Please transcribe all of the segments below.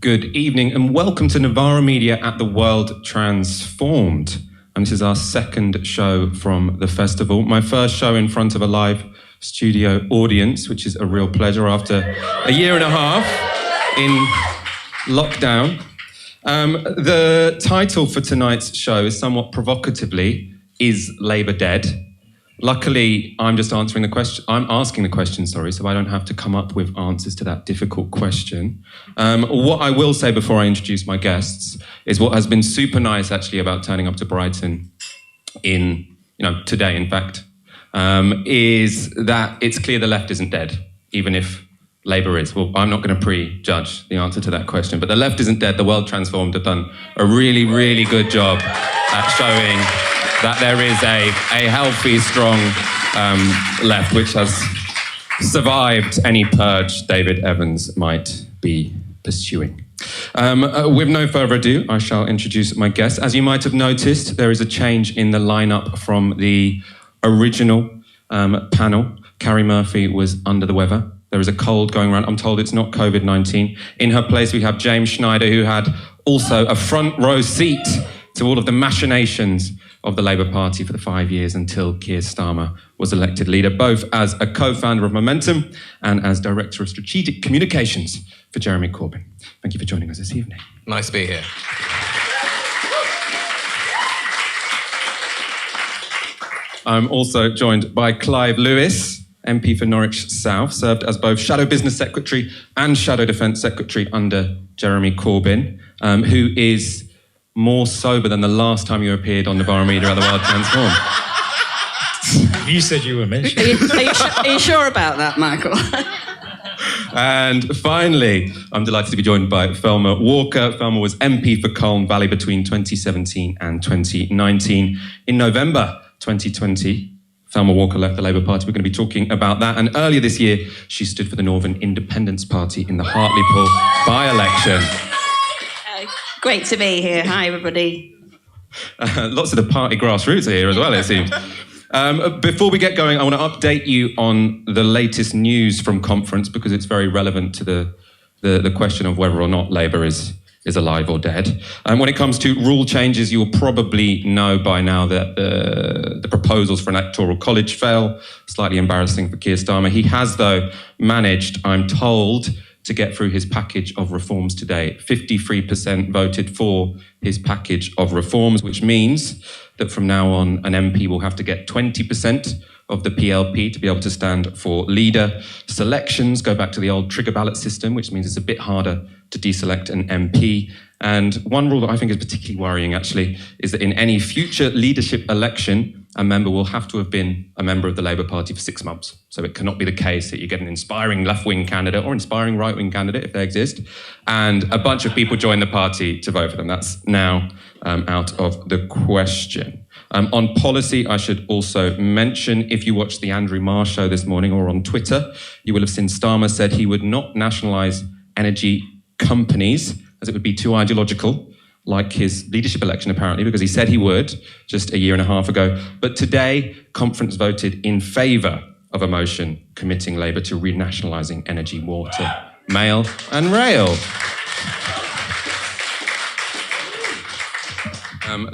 Good evening and welcome to Novara Media at the World Transformed. And this is our second show from the festival. My first show in front of a live studio audience, which is a real pleasure after a year and a half in lockdown. The title for tonight's show is somewhat provocatively, Is Labour Dead? Luckily, I'm just answering the question. I'm asking the question, so I don't have to come up with answers to that difficult question. What I will say before I introduce my guests is what has been super nice actually about turning up to Brighton today, in fact, is that it's clear the left isn't dead, even if Labour is. Well, I'm not going to prejudge the answer to that question, but the left isn't dead. The World Transformed have done a really, really good job at showing that there is a healthy, strong left which has survived any purge David Evans might be pursuing. With no further ado, I shall introduce my guests. As you might have noticed, there is a change in the lineup from the original panel. Carrie Murphy was under the weather. There is a cold going around. I'm told it's not COVID-19. In her place, we have James Schneider, who had also a front row seat to all of the machinations of the Labour Party for the 5 years until Keir Starmer was elected leader, both as a co-founder of Momentum and as Director of Strategic Communications for Jeremy Corbyn. Thank you for joining us this evening. Nice to be here. I'm also joined by Clive Lewis, MP for Norwich South, served as both Shadow Business Secretary and Shadow Defence Secretary under Jeremy Corbyn, who is more sober than the last time you appeared on Novara Media at the World Transformed. You said you were mentioned. Are you sure about that, Michael? And finally, I'm delighted to be joined by Thelma Walker. Thelma was MP for Colne Valley between 2017 and 2019. In November 2020, Thelma Walker left the Labour Party. We're going to be talking about that. And earlier this year, she stood for the Northern Independence Party in the Hartlepool by-election. Great to be here. Hi, everybody. Lots of the party grassroots are here as well, it seems. Before we get going, I want to update you on the latest news from conference because it's very relevant to the question of whether or not Labour is alive or dead. When it comes to rule changes, you'll probably know by now that the proposals for an electoral college fell. Slightly embarrassing for Keir Starmer. He has, though, managed, I'm told, to get through his package of reforms today. 53% voted for his package of reforms, which means that from now on, an MP will have to get 20% of the PLP to be able to stand for leader. Selections go back to the old trigger ballot system, which means it's a bit harder to deselect an MP. And one rule that I think is particularly worrying, actually, is that in any future leadership election, a member will have to have been a member of the Labour Party for 6 months. So it cannot be the case that you get an inspiring left-wing candidate or inspiring right-wing candidate, if they exist, and a bunch of people join the party to vote for them. That's now out of the question. On policy, I should also mention, if you watched the Andrew Marr show this morning or on Twitter, you will have seen Starmer said he would not nationalise energy companies as it would be too ideological, like his leadership election apparently, because he said he would just a year and a half ago. But today, conference voted in favour of a motion committing Labour to renationalising energy, water, mail and rail.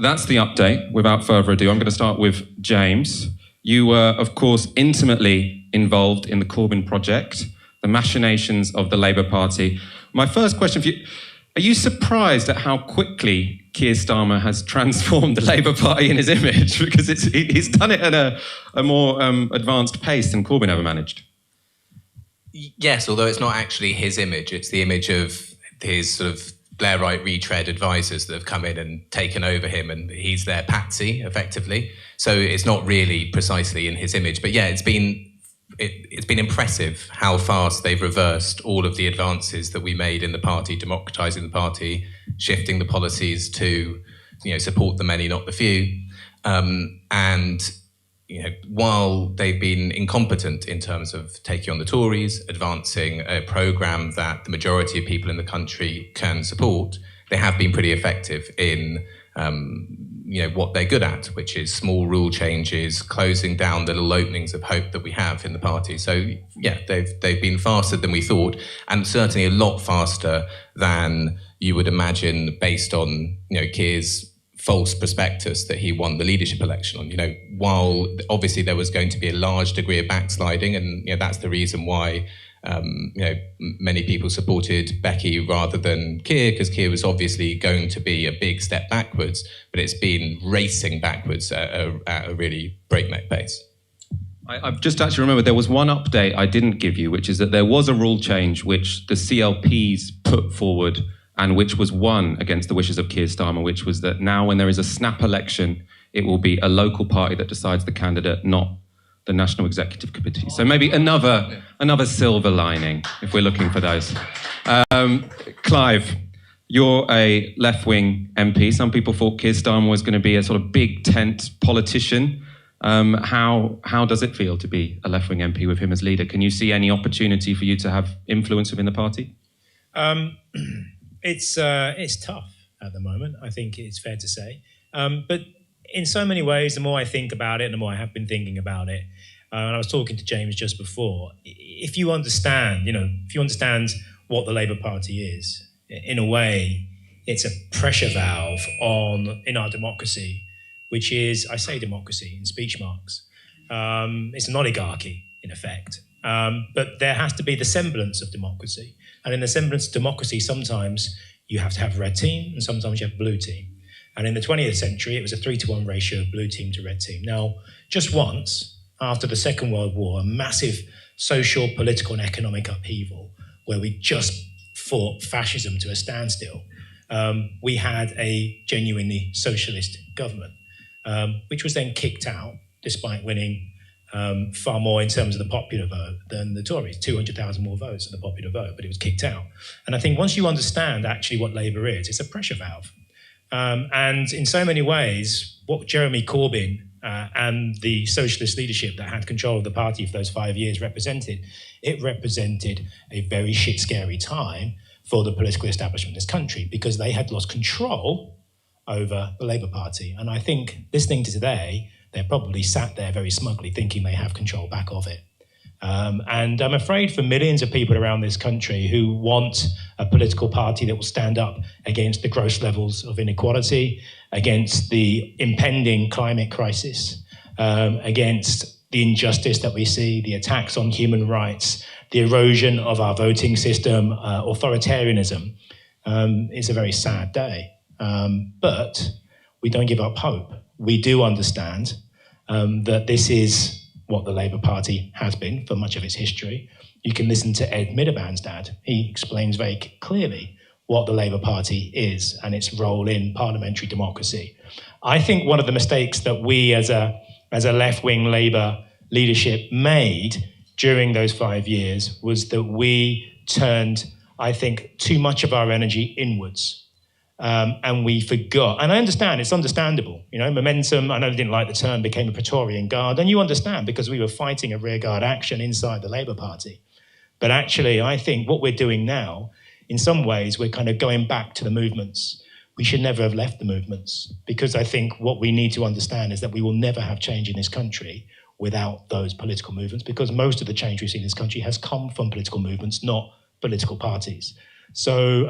That's the update. Without further ado, I'm going to start with James. You were, of course, intimately involved in the Corbyn project, the machinations of the Labour Party. My first question for you, are you surprised at how quickly Keir Starmer has transformed the Labour Party in his image? Because he's done it at a more advanced pace than Corbyn ever managed. Yes, although it's not actually his image. It's the image of his sort of Blairite retread advisors that have come in and taken over him, and he's their patsy, effectively. So it's not really precisely in his image. But yeah, it's been impressive how fast they've reversed all of the advances that we made in the party, democratising the party, shifting the policies to, support the many, not the few. And while they've been incompetent in terms of taking on the Tories, advancing a programme that the majority of people in the country can support, they have been pretty effective in what they're good at, which is small rule changes, closing down the little openings of hope that we have in the party. So yeah, they've been faster than we thought, and certainly a lot faster than you would imagine based on Keir's false prospectus that he won the leadership election on. While obviously there was going to be a large degree of backsliding, and that's the reason why many people supported Becky rather than Keir, because Keir was obviously going to be a big step backwards, but it's been racing backwards at a really breakneck pace. I've just actually remembered there was one update I didn't give you, which is that there was a rule change which the CLPs put forward and which was won against the wishes of Keir Starmer, which was that now when there is a snap election, it will be a local party that decides the candidate, not the National Executive Committee. So maybe another silver lining, if we're looking for those. Clive, you're a left-wing MP. Some people thought Keir Starmer was going to be a sort of big tent politician. How does it feel to be a left-wing MP with him as leader? Can you see any opportunity for you to have influence within the party? It's tough at the moment, I think it's fair to say. But in so many ways, the more I think about it, and the more I have been thinking about it, and I was talking to James just before, if you understand what the Labour Party is, in a way, it's a pressure valve in our democracy, which is, I say democracy in speech marks. It's an oligarchy, in effect. But there has to be the semblance of democracy. And in the semblance of democracy, sometimes you have to have a red team, and sometimes you have a blue team. And in the 20th century, it was a 3-to-1 ratio of blue team to red team. Now, just once, after the Second World War, a massive social, political, and economic upheaval, where we just fought fascism to a standstill, we had a genuinely socialist government, which was then kicked out, despite winning far more in terms of the popular vote than the Tories, 200,000 more votes than the popular vote, but it was kicked out. And I think once you understand actually what Labour is, it's a pressure valve. And in so many ways, what Jeremy Corbyn and the socialist leadership that had control of the party for those 5 years represented a very shit scary time for the political establishment in this country, because they had lost control over the Labour Party. And I think listening to today, they're probably sat there very smugly thinking they have control back of it. And I'm afraid for millions of people around this country who want a political party that will stand up against the gross levels of inequality, against the impending climate crisis, against the injustice that we see, the attacks on human rights, the erosion of our voting system, authoritarianism, it's a very sad day. But we don't give up hope. We do understand that this is what the Labour Party has been for much of its history. You can listen to Ed Miliband's dad. He explains very clearly what the Labour Party is and its role in parliamentary democracy. I think one of the mistakes that we as a left-wing Labour leadership made during those 5 years was that we turned, I think, too much of our energy inwards. And we forgot, and I understand, it's understandable, momentum, I know they didn't like the term, became a Praetorian Guard, and you understand because we were fighting a rearguard action inside the Labour Party. But actually, I think what we're doing now, in some ways, we're kind of going back to the movements. We should never have left the movements, because I think what we need to understand is that we will never have change in this country without those political movements, because most of the change we've seen in this country has come from political movements, not political parties. So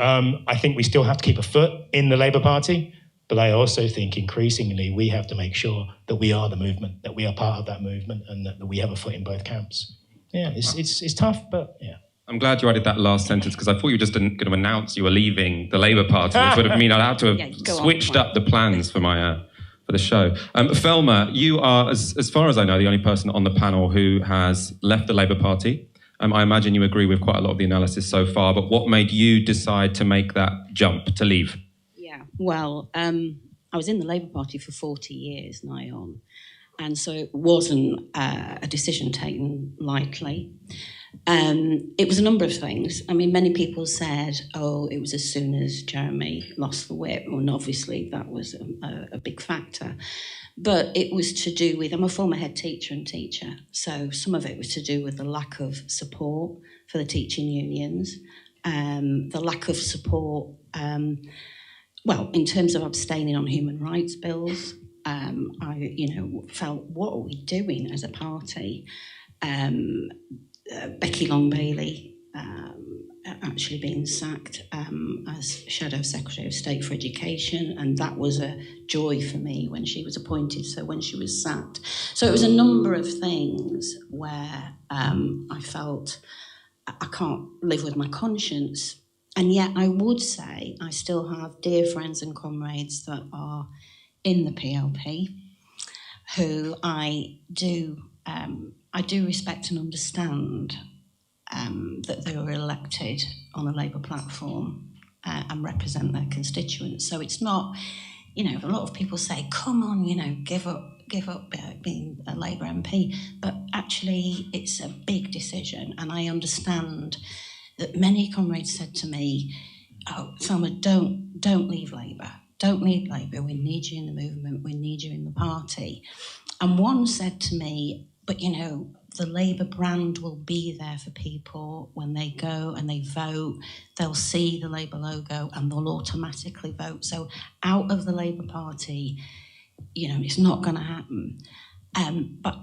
I think we still have to keep a foot in the Labour Party, but I also think increasingly we have to make sure that we are the movement, that we are part of that movement, and that we have a foot in both camps. Yeah, it's tough, but yeah. I'm glad you added that last sentence, because I thought you were just going to announce you were leaving the Labour Party, which would have meant I'd have to have switched up the plans for my for the show. Thelma, you are, as far as I know, the only person on the panel who has left the Labour Party. I imagine you agree with quite a lot of the analysis so far, but what made you decide to make that jump, to leave? Yeah, well, I was in the Labour Party for 40 years, nigh on, and so it wasn't a decision taken lightly. It was a number of things. I mean, many people said, it was as soon as Jeremy lost the whip, and obviously that was a big factor. But it was to do with, I'm a former head teacher and teacher, so some of it was to do with the lack of support for the teaching unions, the lack of support well, in terms of abstaining on human rights bills, I, felt, what are we doing as a party? Becky Long-Bailey actually being sacked as Shadow Secretary of State for Education, and that was a joy for me when she was appointed, so when she was sacked. So it was a number of things where I felt I can't live with my conscience, and yet I would say I still have dear friends and comrades that are in the PLP who I do respect and understand that they were elected on a Labour platform and represent their constituents. So it's not, a lot of people say, come on, give up being a Labour MP. But actually, it's a big decision. And I understand that many comrades said to me, oh, Thelma, don't leave Labour. Don't leave Labour. We need you in the movement. We need you in the party. And one said to me, but, the Labour brand will be there for people when they go and they vote. They'll see the Labour logo and they'll automatically vote. So out of the Labour Party, it's not going to happen. But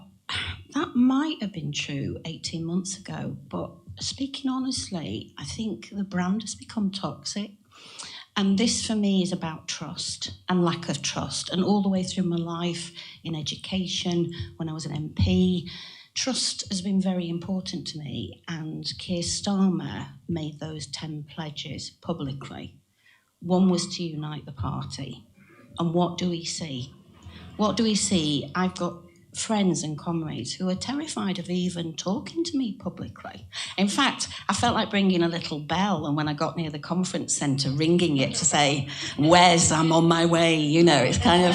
that might have been true 18 months ago. But speaking honestly, I think the brand has become toxic. And this, for me, is about trust and lack of trust. And all the way through my life in education, when I was an MP, trust has been very important to me. And Keir Starmer made those 10 pledges publicly. One was to unite the party. And what do we see? What do we see? I've got friends and comrades who are terrified of even talking to me publicly. In fact, I felt like bringing a little bell, and when I got near the conference centre, ringing it to say, Wes, I'm on my way, it's kind of,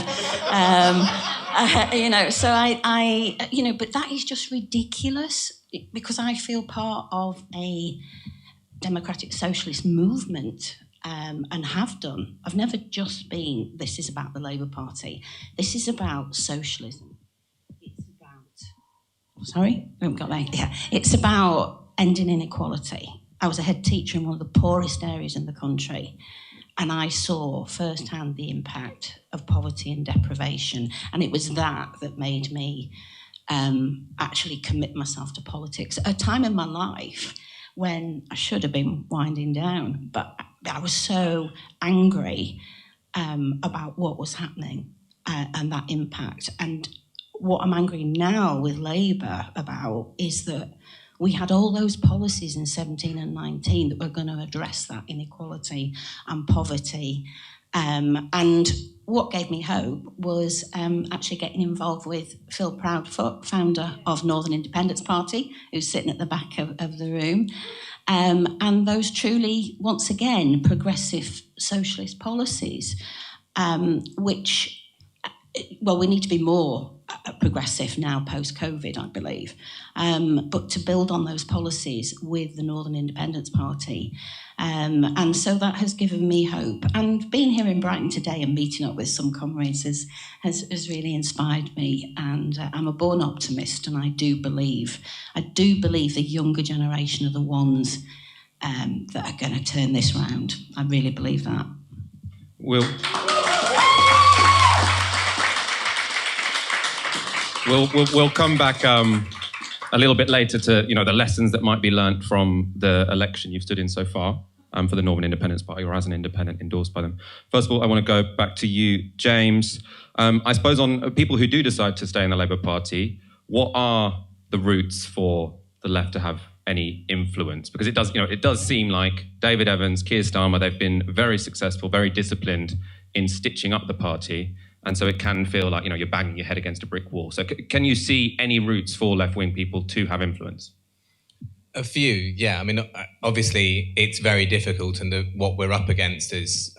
so but that is just ridiculous, because I feel part of a democratic socialist movement, and have done. I've never just been, this is about the Labour Party. This is about socialism. It's about ending inequality. I was a head teacher in one of the poorest areas in the country, and I saw firsthand the impact of poverty and deprivation, and it was that made me actually commit myself to politics at a time in my life when I should have been winding down, but I was so angry about what was happening and that impact. And what I'm angry now with Labour about is that we had all those policies in 17 and 19 that were going to address that inequality and poverty. And what gave me hope was actually getting involved with Phil Proudfoot, founder of Northern Independence Party, who's sitting at the back of the room. And those truly, once again, progressive socialist policies, which, we need to be more progressive now post-COVID, I believe, but to build on those policies with the Northern Independence Party. And so that has given me hope. And being here in Brighton today and meeting up with some comrades has really inspired me. And I'm a born optimist, and I do believe the younger generation are the ones that are going to turn this round. I really believe that. We'll come back a little bit later to the lessons that might be learnt from the election you've stood in so far for the Northern Independence Party, or as an independent endorsed by them. First of all, I want to go back to you, James. I suppose on people who do decide to stay in the Labour Party, what are the routes for the left to have any influence? Because it does seem like David Evans, Keir Starmer, they've been very successful, very disciplined in stitching up the party. And so it can feel like, you're banging your head against a brick wall. So can you see any routes for left-wing people to have influence? A few, yeah. I mean, obviously, it's very difficult. And what we're up against is,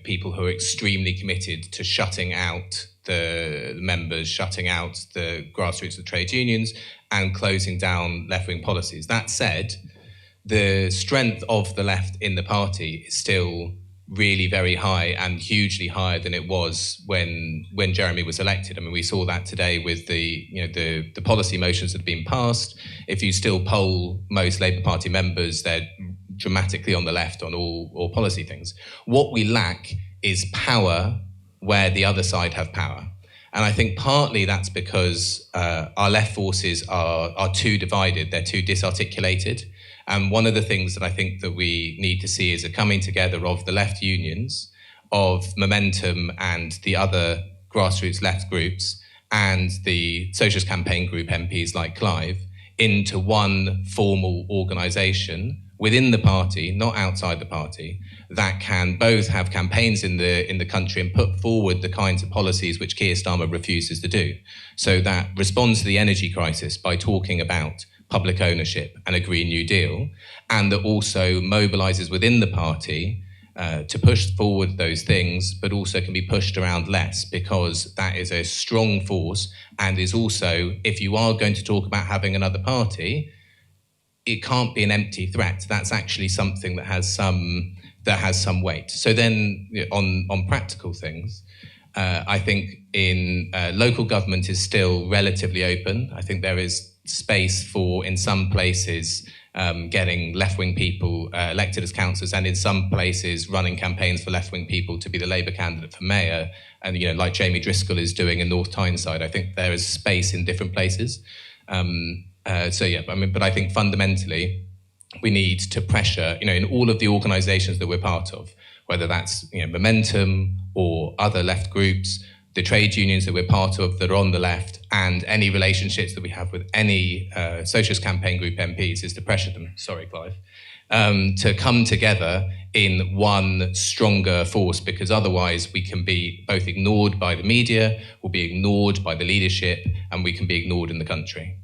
people who are extremely committed to shutting out the members, shutting out the grassroots of trade unions, and closing down left-wing policies. That said, the strength of the left in the party is still really very high, and hugely higher than it was when Jeremy was elected. I mean, we saw that today with the policy motions that have been passed. If you still poll most Labour Party members, they're dramatically on the left on all policy things. What we lack is power where the other side have power. And I think partly that's because our left forces are too divided, they're too disarticulated. And one of the things that I think that we need to see is a coming together of the left unions, of Momentum and the other grassroots left groups, and the Socialist Campaign Group MPs like Clive, into one formal organisation within the party, not outside the party, that can both have campaigns in the country and put forward the kinds of policies which Keir Starmer refuses to do. So that responds to the energy crisis by talking about public ownership and a Green New Deal, and that also mobilises within the party to push forward those things, but also can be pushed around less, because that is a strong force, and is also, if you are going to talk about having another party, it can't be an empty threat. That's actually something that has some weight. So then, on practical things, I think in local government is still relatively open. I think there is space for, in some places, getting left-wing people elected as councillors, and in some places running campaigns for left-wing people to be the Labour candidate for mayor, and like Jamie Driscoll is doing in North Tyneside. I think there is space in different places. But I think fundamentally we need to pressure, in all of the organisations that we're part of, whether that's Momentum or other left groups, the trade unions that we're part of that are on the left, and any relationships that we have with any Socialist Campaign Group MPs, is to pressure them, sorry Clive, to come together in one stronger force, because otherwise we can be both ignored by the media, we'll be ignored by the leadership, and we can be ignored in the country.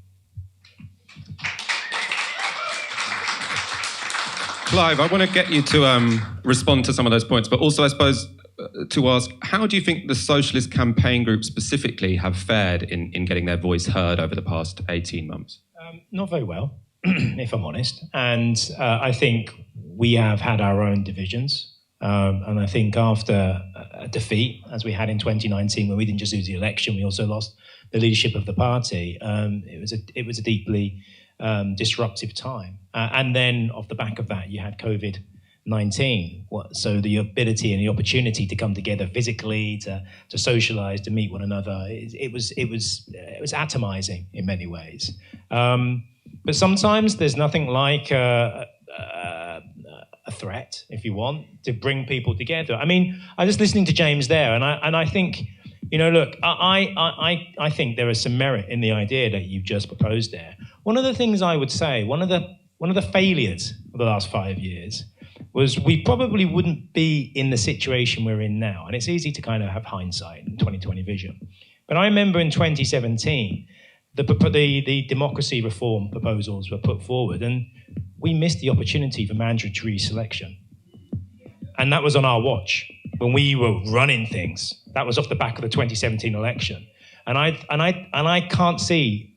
Clive, I want to get you to respond to some of those points, but also I suppose to ask, how do you think the Socialist Campaign Group specifically have fared in getting their voice heard over the past 18 months? Not very well, if I'm honest. And I think we have had our own divisions. And I think after a defeat, as we had in 2019, when we didn't just lose the election, we also lost the leadership of the party. It was a deeply disruptive time. And then off the back of that, you had COVID-19. So the ability and the opportunity to come together physically, to socialise, to meet one another, it was atomizing in many ways. But sometimes there's nothing like a threat, if you want, to bring people together. I mean, I was listening to James there, and I think, look, I think there is some merit in the idea that you've just proposed there. One of the things I would say, one of the failures of the last 5 years was we probably wouldn't be in the situation we're in now. And it's easy to kind of have hindsight and 2020 vision. But I remember in 2017, the democracy reform proposals were put forward, and we missed the opportunity for mandatory selection. And that was on our watch when we were running things. That was off the back of the 2017 election. And I can't see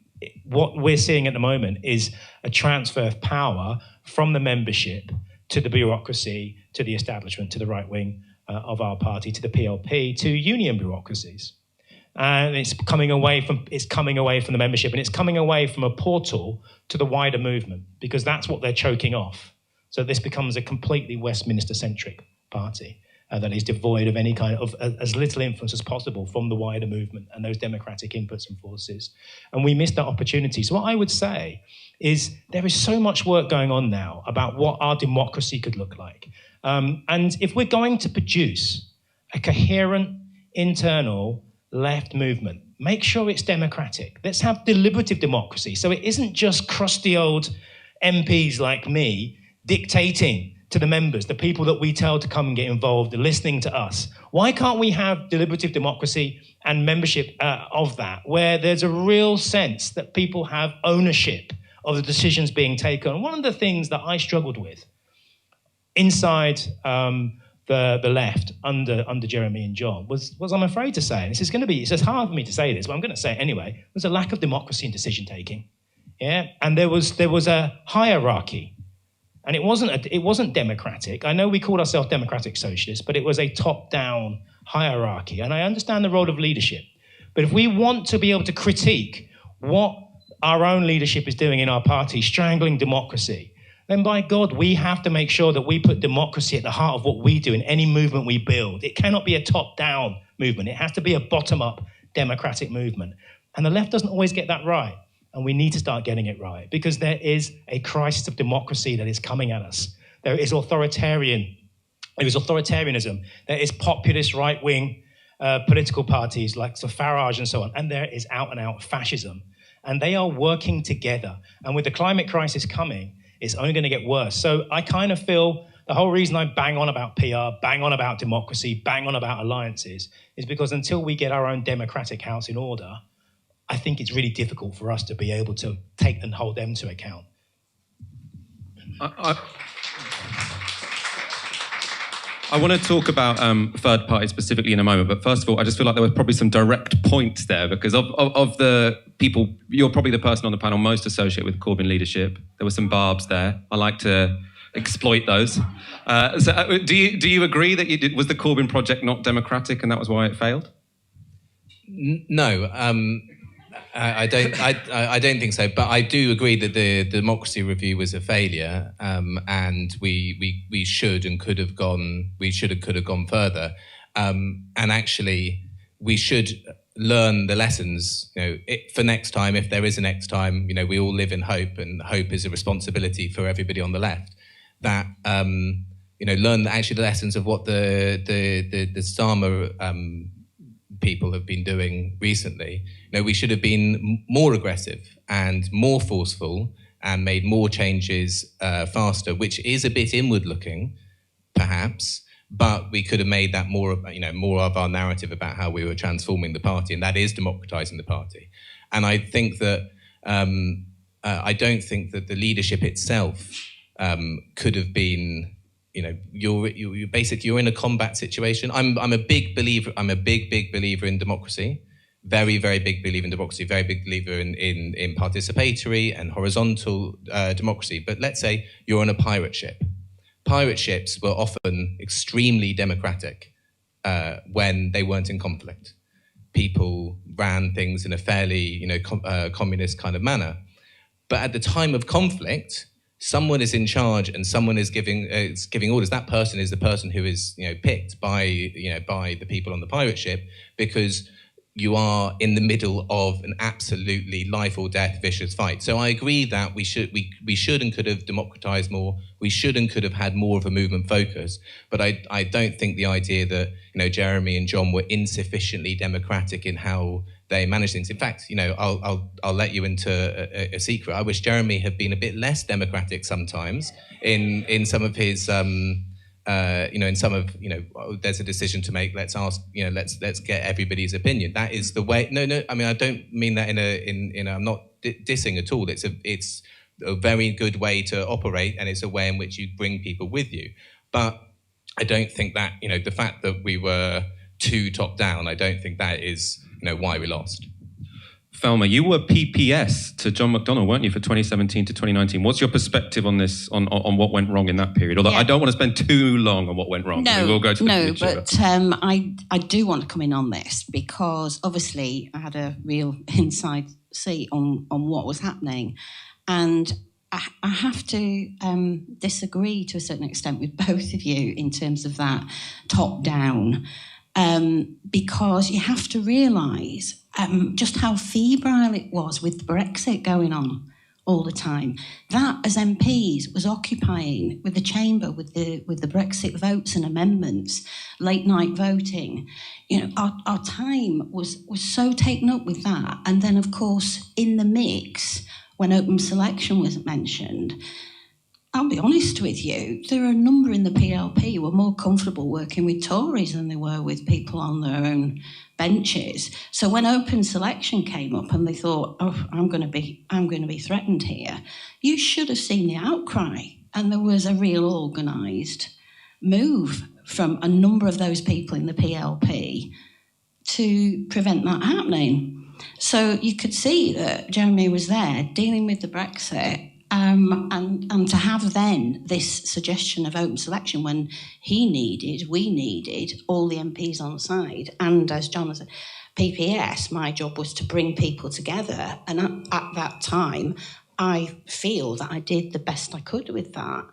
what we're seeing at the moment is a transfer of power from the membership to the bureaucracy, to the establishment, to the right wing of our party, to the PLP, to union bureaucracies. And it's coming away from the membership, and it's coming away from a portal to the wider movement, because that's what they're choking off. So this becomes a completely Westminster-centric party that is devoid of any kind of as little influence as possible from the wider movement and those democratic inputs and forces. And we missed that opportunity. So what I would say is there is so much work going on now about what our democracy could look like. And if we're going to produce a coherent internal left movement, make sure it's democratic. Let's have deliberative democracy. So it isn't just crusty old MPs like me dictating to the members, the people that we tell to come and get involved, and listening to us. Why can't we have deliberative democracy and membership of that, where there's a real sense that people have ownership of the decisions being taken? One of the things that I struggled with inside the left under Jeremy and John was I'm afraid to say, and it's hard for me to say this, but I'm going to say it anyway, was a lack of democracy in decision taking. Yeah, and there was a hierarchy. And it wasn't democratic. I know we called ourselves democratic socialists, but it was a top-down hierarchy. And I understand the role of leadership. But if we want to be able to critique what our own leadership is doing in our party, strangling democracy, then by God, we have to make sure that we put democracy at the heart of what we do in any movement we build. It cannot be a top-down movement. It has to be a bottom-up democratic movement. And the left doesn't always get that right. And we need to start getting it right, because there is a crisis of democracy that is coming at us. There is authoritarianism. There is populist right-wing political parties like Farage and so on. And there is out-and-out fascism. And they are working together. And with the climate crisis coming, it's only going to get worse. So I kind of feel the whole reason I bang on about PR, bang on about democracy, bang on about alliances is because until we get our own democratic house in order, I think it's really difficult for us to be able to take and hold them to account. I want to talk about third parties specifically in a moment, but first of all, I just feel like there were probably some direct points there because of the people, you're probably the person on the panel most associated with Corbyn leadership. There were some barbs there. I like to exploit those. Do you agree that was the Corbyn project not democratic and that was why it failed? No. I don't think so, but I do agree that the democracy review was a failure, and we should and could have gone. We should and could have gone further, and actually, we should learn the lessons. For next time, if there is a next time, we all live in hope, and hope is a responsibility for everybody on the left. That learn actually the lessons of what the Starmer people have been doing recently. We should have been more aggressive and more forceful and made more changes faster, which is a bit inward-looking, perhaps, but we could have made that more of our narrative about how we were transforming the party, and that is democratising the party. And I think that I don't think that the leadership itself could have been. You're basically you're in a combat situation. I'm a big believer. I'm a big believer in democracy. Very, very big believer in democracy. Very big believer in participatory and horizontal democracy. But let's say you're on a pirate ship. Pirate ships were often extremely democratic when they weren't in conflict. People ran things in a fairly, communist kind of manner. But at the time of conflict, someone is in charge and someone is giving orders. That person is the person who is picked by the people on the pirate ship, because you are in the middle of an absolutely life or death vicious fight. So I agree that we should and could have democratized more. We should and could have had more of a movement focus. But I don't think the idea that Jeremy and John were insufficiently democratic in how they manage things. In fact, I'll let you into a secret. I wish Jeremy had been a bit less democratic sometimes in some of his, in some of, there's a decision to make. Let's ask, let's get everybody's opinion. That is the way. No. I mean, I don't mean that in a I'm not dissing at all. It's a very good way to operate, and it's a way in which you bring people with you. But I don't think that the fact that we were too top down, I don't think that is why we lost. Thelma, you were PPS to John McDonnell, weren't you, for 2017 to 2019? What's your perspective on this, on what went wrong in that period? Although I don't want to spend too long on what went wrong. We will go to the future. But I do want to come in on this because obviously I had a real inside seat on what was happening. And I have to disagree to a certain extent with both of you in terms of that top-down. Because you have to realise just how febrile it was with Brexit going on all the time. That, as MPs, was occupying with the chamber, with the Brexit votes and amendments, late night voting. Our time was so taken up with that. And then, of course, in the mix, when open selection was mentioned, I'll be honest with you, there are a number in the PLP who were more comfortable working with Tories than they were with people on their own benches. So when open selection came up and they thought, I'm going to be threatened here, you should have seen the outcry. And there was a real organised move from a number of those people in the PLP to prevent that happening. So you could see that Jeremy was there dealing with the Brexit. And to have then this suggestion of open selection when we needed all the MPs on side. And as John said, PPS, my job was to bring people together. And at that time, I feel that I did the best I could with that.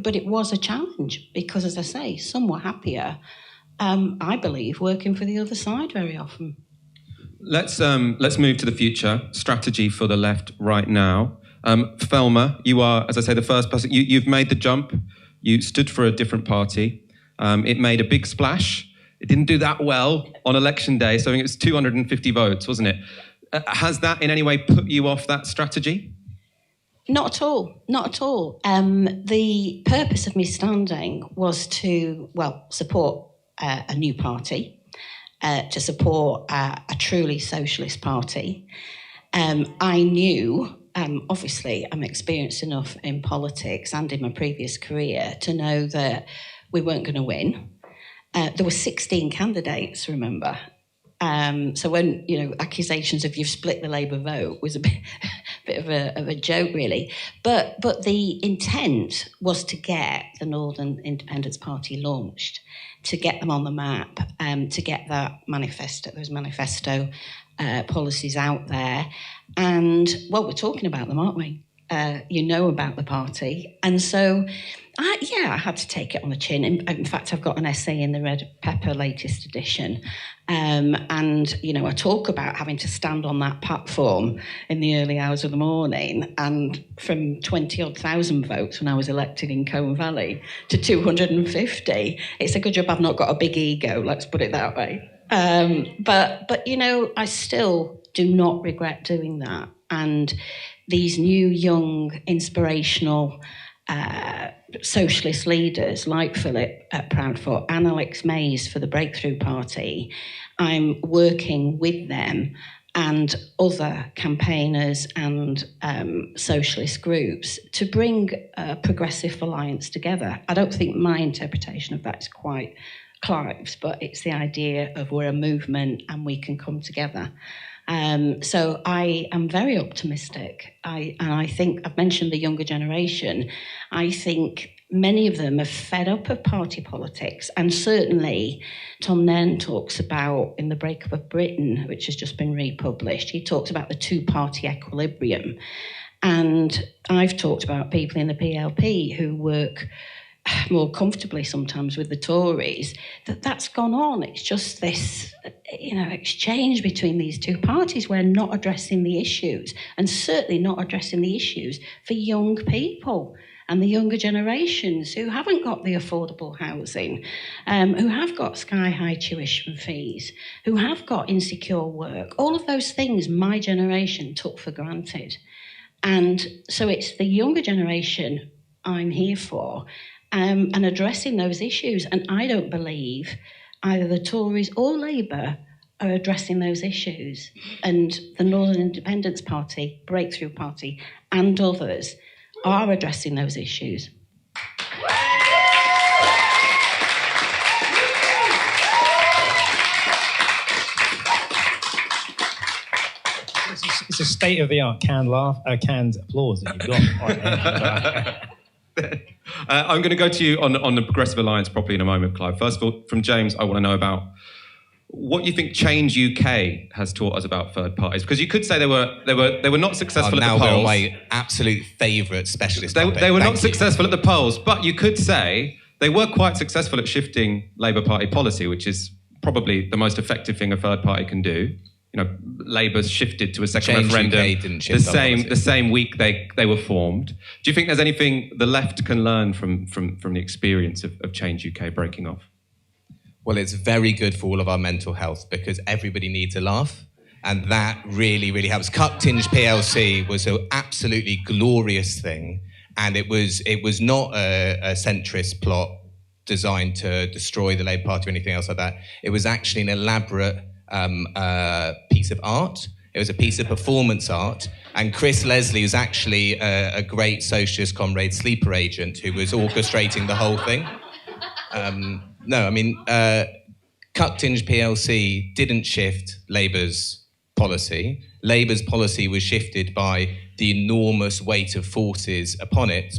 But it was a challenge because, as I say, some were happier, I believe, working for the other side very often. Let's move to the future strategy for the left right now. Thelma, you are, as I say, the first person. You've made the jump. You stood for a different party. It made a big splash. It didn't do that well on election day, so I think it was 250 votes, wasn't it? Has that in any way put you off that strategy? Not at all. Not at all. The purpose of me standing was to, support a new party, to support a truly socialist party. I knew, obviously, I'm experienced enough in politics and in my previous career to know that we weren't going to win. There were 16 candidates, remember. So when, accusations of you've split the Labour vote was a bit of a joke, really. But the intent was to get the Northern Independence Party launched, to get them on the map, to get those manifesto policies out there. And, we're talking about them, aren't we? About the party. And so, I had to take it on the chin. In fact, I've got an essay in the Red Pepper latest edition. I talk about having to stand on that platform in the early hours of the morning, and from 20-odd thousand votes when I was elected in Colne Valley to 250. It's a good job I've not got a big ego, let's put it that way. But I still do not regret doing that. And these new, young, inspirational socialist leaders like Philip at Proudfoot and Alex Mays for the Breakthrough Party, I'm working with them and other campaigners and socialist groups to bring a progressive alliance together. I don't think my interpretation of that is quite Clive's, but it's the idea of we're a movement and we can come together. So I am very optimistic. I think I've mentioned the younger generation. I think many of them are fed up of party politics, and certainly Tom Nairn talks about in The Breakup of Britain, which has just been republished, he talks about the two-party equilibrium. And I've talked about people in the PLP who work more comfortably sometimes with the Tories, that's gone on. It's just this, exchange between these two parties. We're not addressing the issues, and certainly not addressing the issues for young people and the younger generations who haven't got the affordable housing, who have got sky-high tuition fees, who have got insecure work. All of those things my generation took for granted. And so it's the younger generation I'm here for, and addressing those issues. And I don't believe either the Tories or Labour are addressing those issues. And the Northern Independence Party, Breakthrough Party, and others are addressing those issues. It's a state-of-the-art canned applause that you've got. I'm going to go to you on the Progressive Alliance properly in a moment, Clive. First of all, from James, I want to know about what you think Change UK has taught us about third parties, because you could say they were not successful at the polls. Now they're my absolute favourite specialist. They were not successful at the polls, but you could say they were quite successful at shifting Labour Party policy, which is probably the most effective thing a third party can do. Labour's shifted to a second Change referendum UK didn't shift the same week they were formed. Do you think there's anything the left can learn from the experience of Change UK breaking off? Well, it's very good for all of our mental health because everybody needs a laugh, and that really, really helps. Cut-Tinge PLC was an absolutely glorious thing, and it was not a centrist plot designed to destroy the Labour Party or anything else like that. It was actually an elaborate piece of art. It was a piece of performance art, and Chris Leslie was actually a great socialist comrade sleeper agent who was orchestrating the whole thing. Cut-Tinge PLC didn't shift Labour's policy. Labour's policy was shifted by the enormous weight of forces upon it,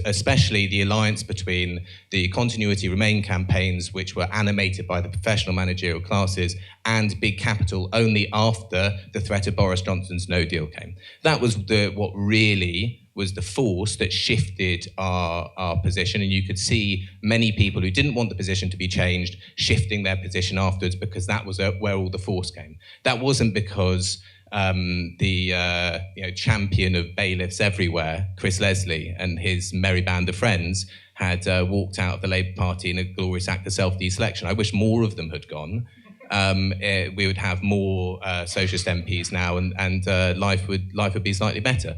especially the alliance between the Continuity Remain campaigns, which were animated by the professional managerial classes, and big capital only after the threat of Boris Johnson's no deal came. That was what really was the force that shifted our position, and you could see many people who didn't want the position to be changed shifting their position afterwards, because that was where all the force came. That wasn't because the champion of bailiffs everywhere, Chris Leslie, and his merry band of friends had walked out of the Labour Party in a glorious act of self-deselection. I wish more of them had gone. We would have more socialist MPs now, and life would be slightly better.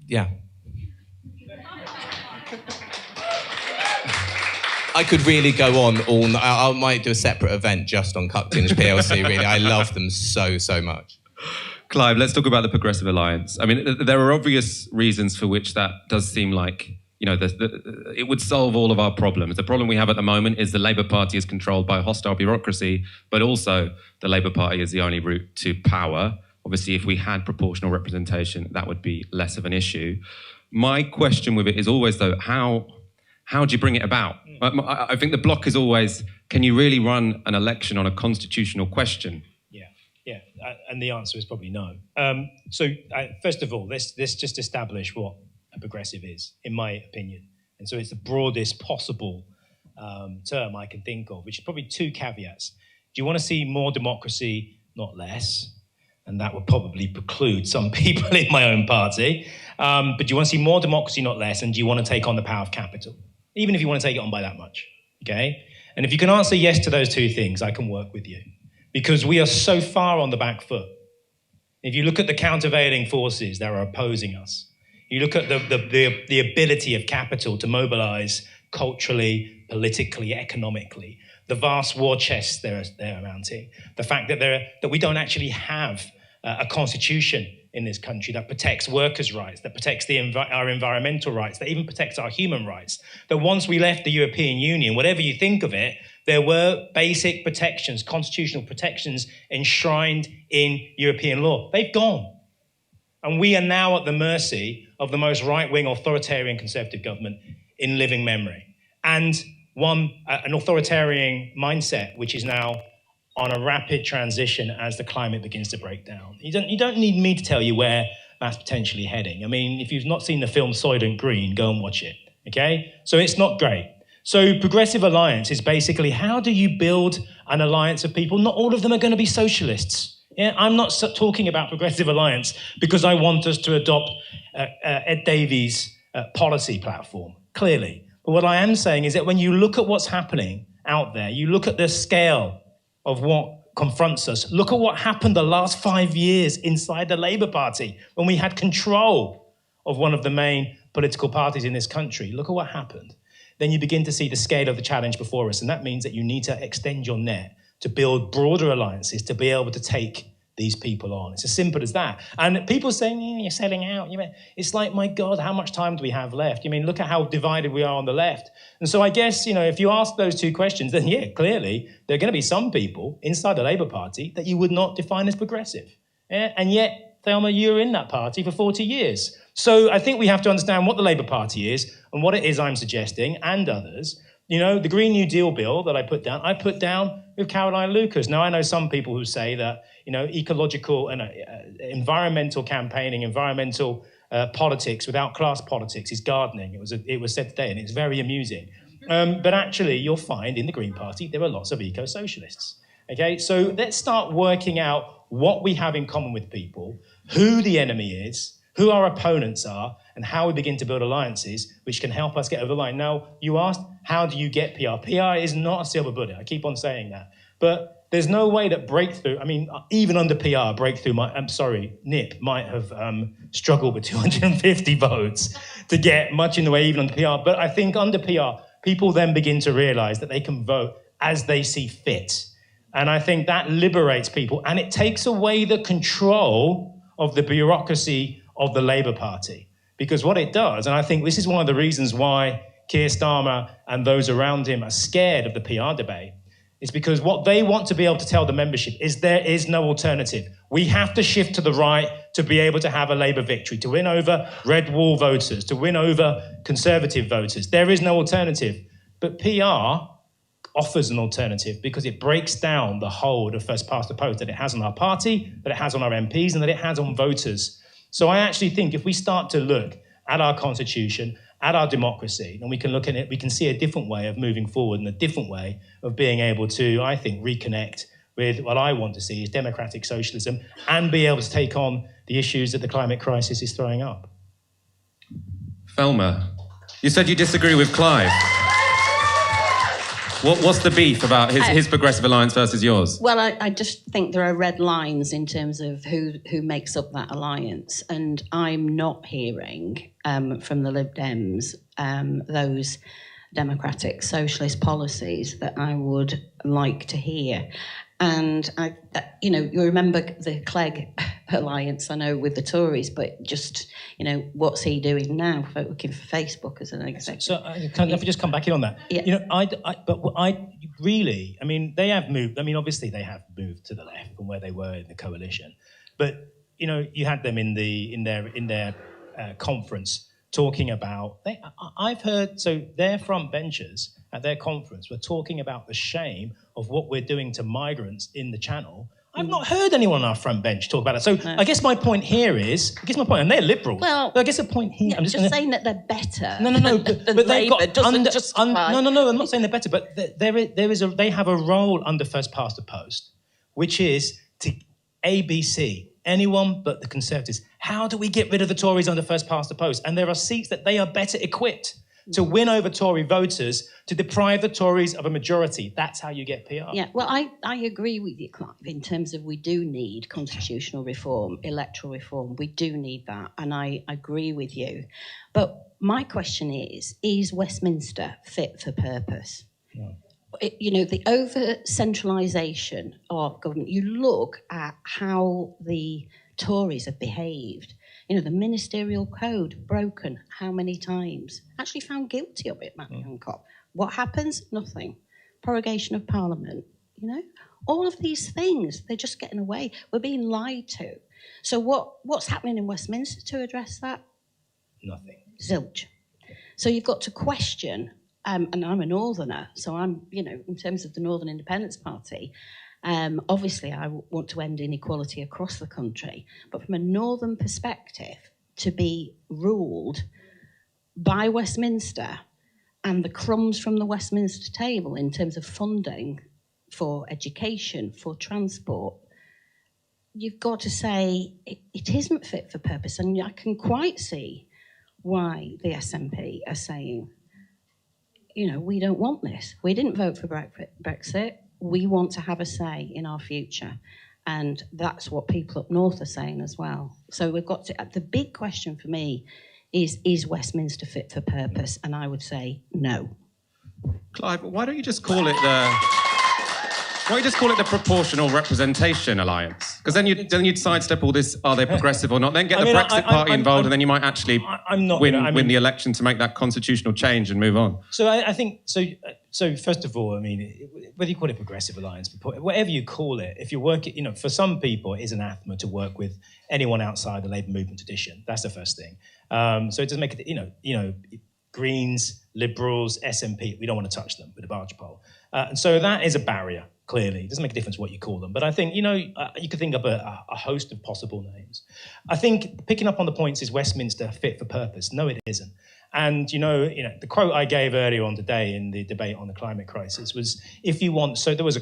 Yeah. I could really go on all night. I might do a separate event just on Cucktinge PLC, really. I love them so much. Clive, let's talk about the Progressive Alliance. I mean, there are obvious reasons for which that does seem like, it would solve all of our problems. The problem we have at the moment is the Labour Party is controlled by hostile bureaucracy, but also the Labour Party is the only route to power. Obviously, if we had proportional representation, that would be less of an issue. My question with it is always, though, how do you bring it about? I think the block is always, can you really run an election on a constitutional question? Yeah, and the answer is probably no. First of all, let's just establish what a progressive is, in my opinion. And so it's the broadest possible term I can think of, which is probably two caveats. Do you want to see more democracy, not less? And that would probably preclude some people in my own party. But do you want to see more democracy, not less? And do you want to take on the power of capital? Even if you want to take it on by that much, okay? And if you can answer yes to those two things, I can work with you. Because we are so far on the back foot. If you look at the countervailing forces that are opposing us, you look at the ability of capital to mobilize culturally, politically, economically, the vast war chests they're mounting, the fact that we don't actually have a constitution in this country that protects workers' rights, that protects our environmental rights, that even protects our human rights. That once we left the European Union, whatever you think of it, there were basic protections, constitutional protections enshrined in European law. They've gone. And we are now at the mercy of the most right-wing authoritarian conservative government in living memory. And an authoritarian mindset, which is now on a rapid transition as the climate begins to break down. You don't need me to tell you where that's potentially heading. I mean, if you've not seen the film Soylent Green, go and watch it, okay? So it's not great. So Progressive Alliance is basically, how do you build an alliance of people? Not all of them are going to be socialists. Yeah? I'm not talking about Progressive Alliance because I want us to adopt Ed Davies' policy platform, clearly. But what I am saying is that when you look at what's happening out there, you look at the scale of what confronts us. Look at what happened the last 5 years inside the Labour Party when we had control of one of the main political parties in this country. Look at what happened. Then you begin to see the scale of the challenge before us, and that means that you need to extend your net to build broader alliances to be able to take these people on. It's as simple as that. And people saying, you're selling out. It's like, my God, how much time do we have left? Look at how divided we are on the left. And so I guess, if you ask those two questions, then yeah, clearly there are going to be some people inside the Labour Party that you would not define as progressive. Yeah? And yet, Thelma, you were in that party for 40 years. So I think we have to understand what the Labour Party is and what it is I'm suggesting, and others. The Green New Deal bill that I put down with Caroline Lucas. Now, I know some people who say that, ecological and environmental campaigning, environmental politics without class politics is gardening. It was said today, and it's very amusing. But actually, you'll find in the Green Party, there are lots of eco-socialists. Okay, so let's start working out what we have in common with people, who the enemy is, who our opponents are, and how we begin to build alliances which can help us get over the line. Now, you asked, how do you get PR? PR is not a silver bullet. I keep on saying that. But there's no way that breakthrough, even under PR, breakthrough NIP might have struggled with 250 votes to get much in the way even under PR. But I think under PR, people then begin to realize that they can vote as they see fit. And I think that liberates people, and it takes away the control of the bureaucracy of the Labour Party. Because what it does, and I think this is one of the reasons why Keir Starmer and those around him are scared of the PR debate, It's because what they want to be able to tell the membership is there is no alternative. We have to shift to the right to be able to have a Labour victory, to win over red wall voters, to win over Conservative voters. There is no alternative. But PR offers an alternative because it breaks down the hold of first past the post that it has on our party, that it has on our MPs, and that it has on voters. So I actually think if we start to look at our constitution, at our democracy, and we can look at it, we can see a different way of moving forward and a different way of being able to, I think, reconnect with what I want to see is democratic socialism and be able to take on the issues that the climate crisis is throwing up. Thelma, you said you disagree with Clive. What's the beef about his Progressive Alliance versus yours? Well, I just think there are red lines in terms of who makes up that alliance. And I'm not hearing from the Lib Dems those democratic socialist policies that I would like to hear. And, you remember the Clegg alliance, I know, with the Tories, but just, what's he doing now? Working for Facebook as an executive. So if I just come back in on that? Yeah. They have moved. I mean, obviously they have moved to the left from where they were in the coalition. But, you had them in their conference talking about, I've heard, so their front benchers at their conference were talking about the shame of what we're doing to migrants in the Channel. I've not heard anyone on our front bench talk about it. So no. I guess my point here is, and they're liberals. Well, I guess the point here, I'm just saying that they're better. No, but they've got No, I'm not saying they're better, but they have a role under first past the post, which is to ABC, anyone but the Conservatives. How do we get rid of the Tories under first past the post? And there are seats that they are better equipped to win over Tory voters, to deprive the Tories of a majority. That's how you get PR. Yeah, well, I agree with you, Clive, in terms of we do need constitutional reform, electoral reform. We do need that, and I agree with you. But my question is Westminster fit for purpose? Yeah. The over-centralisation of government, you look at how the Tories have behaved. The ministerial code broken how many times? Actually found guilty of it, Matt Hancock. What happens? Nothing. Prorogation of Parliament, All of these things, they're just getting away. We're being lied to. So what's happening in Westminster to address that? Nothing. Zilch. So you've got to question, and I'm a northerner, so I'm, in terms of the Northern Independence Party, obviously, I want to end inequality across the country, but from a northern perspective, to be ruled by Westminster and the crumbs from the Westminster table in terms of funding for education, for transport, you've got to say it isn't fit for purpose. And I can quite see why the SNP are saying, we don't want this. We didn't vote for Brexit. We want to have a say in our future. And that's what people up north are saying as well. So we've got to, the big question for me is Westminster fit for purpose? And I would say no. Clive, why don't you just call it the Proportional Representation Alliance? Because then you'd sidestep all this, are they progressive or not? Then get the Brexit Party involved, and then you might actually win the election to make that constitutional change and move on. So I think, so first of all, whether you call it Progressive Alliance, whatever you call it, if you work it, for some people, it is anathema to work with anyone outside the Labour movement tradition. That's the first thing. So it doesn't make it, Greens, Liberals, SNP, we don't want to touch them with a barge pole. And so that is a barrier, clearly. It doesn't make a difference what you call them. But I think, you could think of a host of possible names. I think picking up on the points, is Westminster fit for purpose? No, it isn't. And, the quote I gave earlier on today in the debate on the climate crisis was, so there was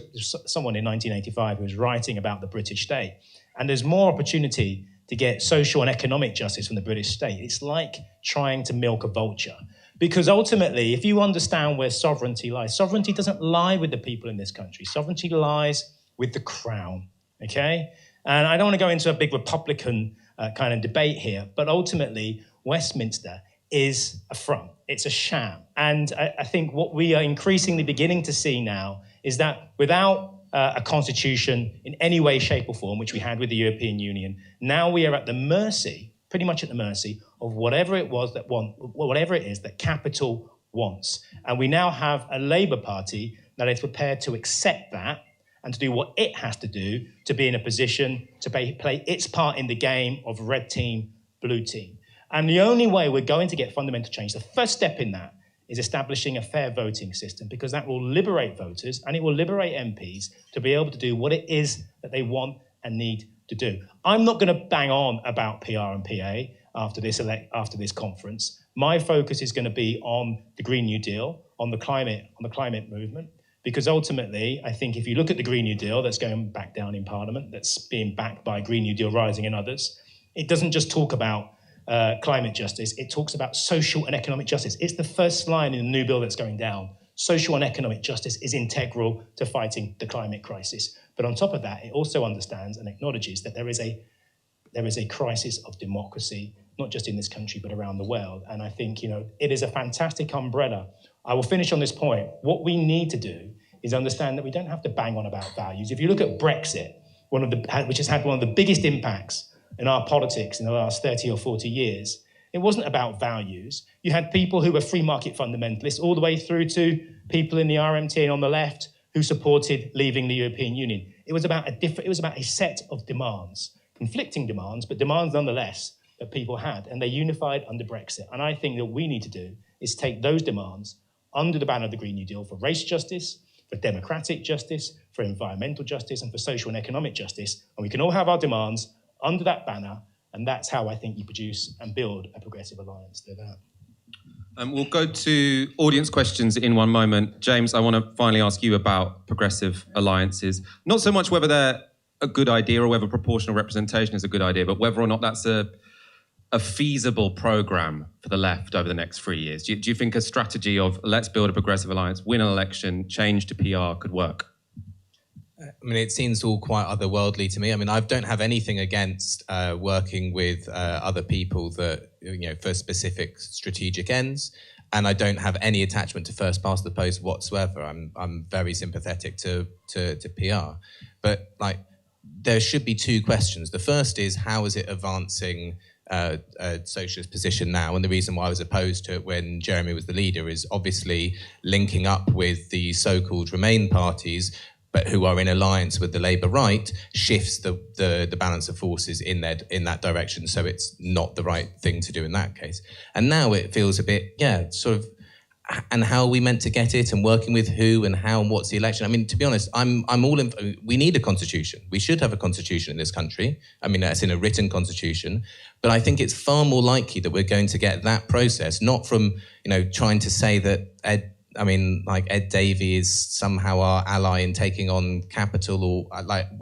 someone in 1985 who was writing about the British state. And there's more opportunity to get social and economic justice from the British state. It's like trying to milk a vulture. Because ultimately, if you understand where sovereignty doesn't lie with the people in this country. Sovereignty lies with the crown, okay? And I don't want to go into a big Republican kind of debate here, but ultimately, Westminster is a front. It's a sham. And I think what we are increasingly beginning to see now is that without a constitution in any way, shape or form, which we had with the European Union, now we are at the mercy, pretty much at the mercy, of whatever it is that capital wants. And we now have a Labour Party that it's prepared to accept that and to do what it has to do to be in a position to play its part in the game of red team, blue team. And the only way we're going to get fundamental change, the first step in that, is establishing a fair voting system, because that will liberate voters and it will liberate MPs to be able to do what it is that they want and need to do. I'm not going to bang on about PR and PA after this conference. My focus is going to be on the Green New Deal, on the climate movement, because ultimately, I think if you look at the Green New Deal that's going back down in Parliament, that's being backed by Green New Deal Rising and others, it doesn't just talk about climate justice, it talks about social and economic justice. It's the first line in the new bill that's going down. Social and economic justice is integral to fighting the climate crisis. But on top of that, it also understands and acknowledges that there is a crisis of democracy, not just in this country, but around the world. And I think, it is a fantastic umbrella. I will finish on this point. What we need to do is understand that we don't have to bang on about values. If you look at Brexit, which has had one of the biggest impacts in our politics in the last 30 or 40 years, it wasn't about values. You had people who were free market fundamentalists all the way through to people in the RMT and on the left who supported leaving the European Union. It was about a set of demands, conflicting demands, but demands nonetheless that people had, and they unified under Brexit. And I think that we need to do is take those demands under the banner of the Green New Deal for race justice, for democratic justice, for environmental justice, and for social and economic justice. And we can all have our demands under that banner, and that's how I think you produce and build a progressive alliance through that. We'll go to audience questions in one moment. James, I want to finally ask you about progressive alliances. Not so much whether they're a good idea or whether proportional representation is a good idea, but whether or not that's a feasible programme for the left over the next 3 years. Do you think a strategy of let's build a progressive alliance, win an election, change to PR could work? I mean, it seems all quite otherworldly to me. I mean, I don't have anything against working with other people that, for specific strategic ends, and I don't have any attachment to first past the post whatsoever. I'm very sympathetic to PR, but there should be two questions. The first is, how is it advancing a socialist position now? And the reason why I was opposed to it when Jeremy was the leader is obviously linking up with the so-called Remain parties, but who are in alliance with the Labour right, shifts the balance of forces in that direction. So it's not the right thing to do in that case. And now it feels a bit, sort of, and how are we meant to get it, and working with who and how, and what's the election? I mean, to be honest, I'm all in. We need a constitution. We should have a constitution in this country. I mean, that's in a written constitution. But I think it's far more likely that we're going to get that process, not from, trying to say that Ed Davey is somehow our ally in taking on capital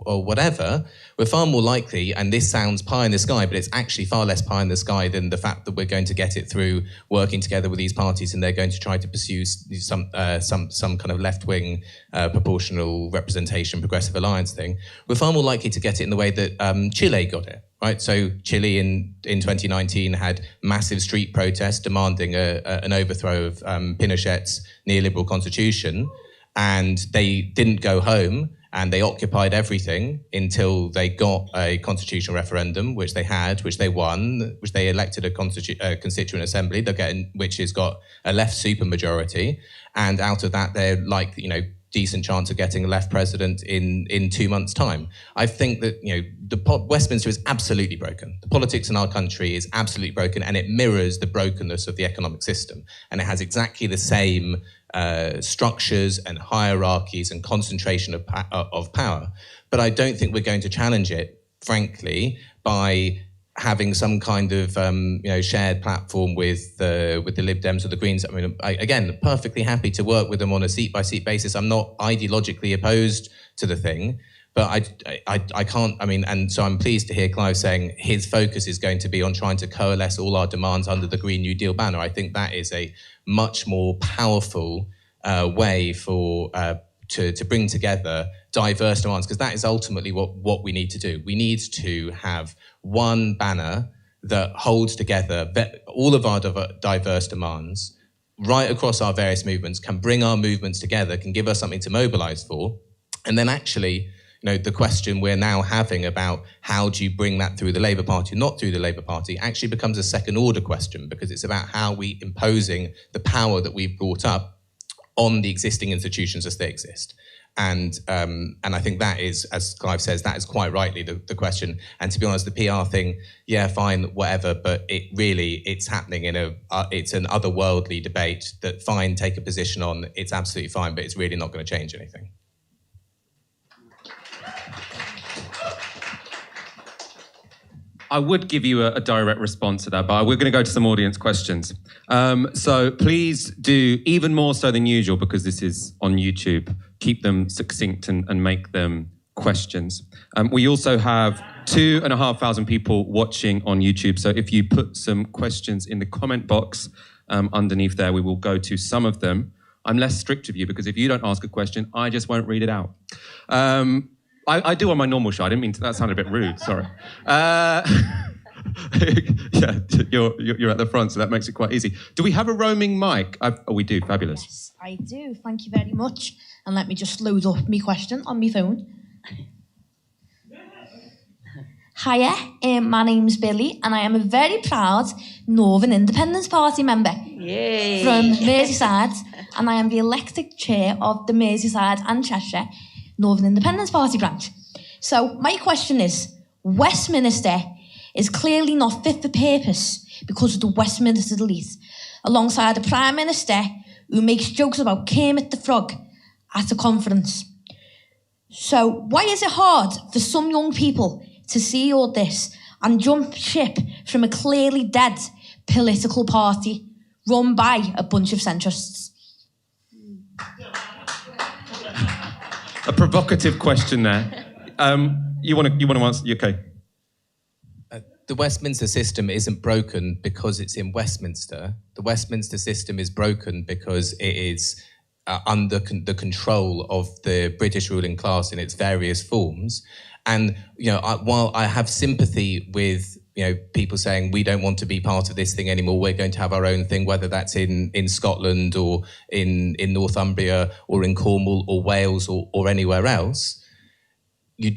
or whatever. We're far more likely, and this sounds pie in the sky, but it's actually far less pie in the sky than the fact that we're going to get it through working together with these parties, and they're going to try to pursue some kind of left-wing proportional representation, progressive alliance thing. We're far more likely to get it in the way that Chile got it. Right, so Chile in 2019 had massive street protests demanding an overthrow of Pinochet's neoliberal constitution, and they didn't go home, and they occupied everything until they got a constitutional referendum, which they had, which they won, which they elected a constituent assembly, which has got a left supermajority, and out of that they're decent chance of getting a left president in 2 months' time. I think that Westminster is absolutely broken. The politics in our country is absolutely broken, and it mirrors the brokenness of the economic system. And it has exactly the same structures and hierarchies and concentration of power. But I don't think we're going to challenge it, frankly, by having some kind of shared platform with the Lib Dems or the Greens. I mean, again, perfectly happy to work with them on a seat-by-seat basis. I'm not ideologically opposed to the thing, but I can't, and so I'm pleased to hear Clive saying his focus is going to be on trying to coalesce all our demands under the Green New Deal banner. I think that is a much more powerful way to bring together diverse demands, because that is ultimately what we need to do. We need to have one banner that holds together all of our diverse demands right across our various movements, can bring our movements together, can give us something to mobilise for. And then actually, the question we're now having about how do you bring that through the Labour Party, not through the Labour Party, actually becomes a second order question, because it's about how we imposing the power that we've brought up on the existing institutions as they exist. And I think that is, as Clive says, that is quite rightly the question. And to be honest, the PR thing, yeah, fine, whatever, but it's happening in it's an otherworldly debate that fine, take a position on, it's absolutely fine, but it's really not going to change anything. I would give you a direct response to that, but we're going to go to some audience questions. So please do, even more so than usual, because this is on YouTube, keep them succinct and make them questions. We also have 2,500 people watching on YouTube, so if you put some questions in the comment box underneath there, we will go to some of them. I'm less strict with you, because if you don't ask a question, I just won't read it out. I do on my normal show. I didn't mean to, that sounded a bit rude, sorry. Yeah, you're at the front, so that makes it quite easy. Do we have a roaming mic? Oh, we do, fabulous. Yes, I do, thank you very much. And let me just load up my question on my phone. Hiya, my name's Billy, and I am a very proud Northern Independence Party member. Yay. From Merseyside, and I am the elected chair of the Merseyside and Cheshire Northern Independence Party branch. So my question is, Westminster is clearly not fit for purpose because of the Westminster elite, alongside the Prime Minister who makes jokes about Kermit the Frog at a conference. So why is it hard for some young people to see all this and jump ship from a clearly dead political party run by a bunch of centrists? A provocative question there. You want to answer? Okay. The Westminster system isn't broken because it's in Westminster. The Westminster system is broken because it is under the control of the British ruling class in its various forms. And while I have sympathy with people saying we don't want to be part of this thing anymore, we're going to have our own thing, whether that's in Scotland or in Northumbria or in Cornwall or Wales or anywhere um, you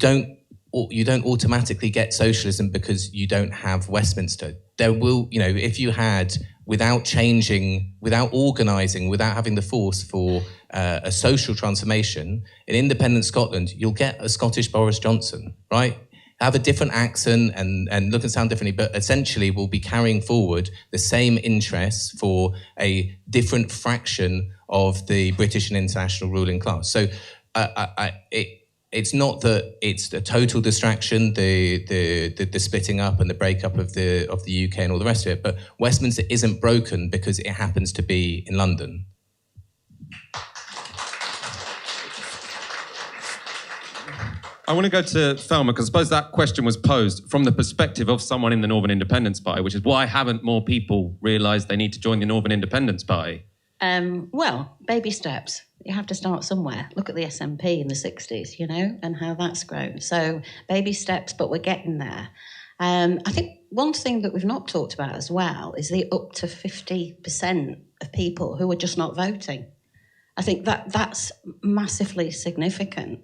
don't automatically get socialism because you don't have Westminster. There will, if you had, without changing, without organising, without having the force for a social transformation, in independent Scotland, you'll get a Scottish Boris Johnson, right? Have a different accent and look and sound differently, but essentially we'll be carrying forward the same interests for a different fraction of the British and international ruling class. So it's not that it's a total distraction, the splitting up and the breakup of the UK and all the rest of it, but Westminster isn't broken because it happens to be in London. I want to go to Thelma, because I suppose that question was posed from the perspective of someone in the Northern Independence Party, which is why haven't more people realised they need to join the Northern Independence Party? Well, baby steps. You have to start somewhere. Look at the SNP in the 60s, and how that's grown. So baby steps, but we're getting there. I think one thing that we've not talked about as well is the up to 50% of people who are just not voting. I think that's massively significant.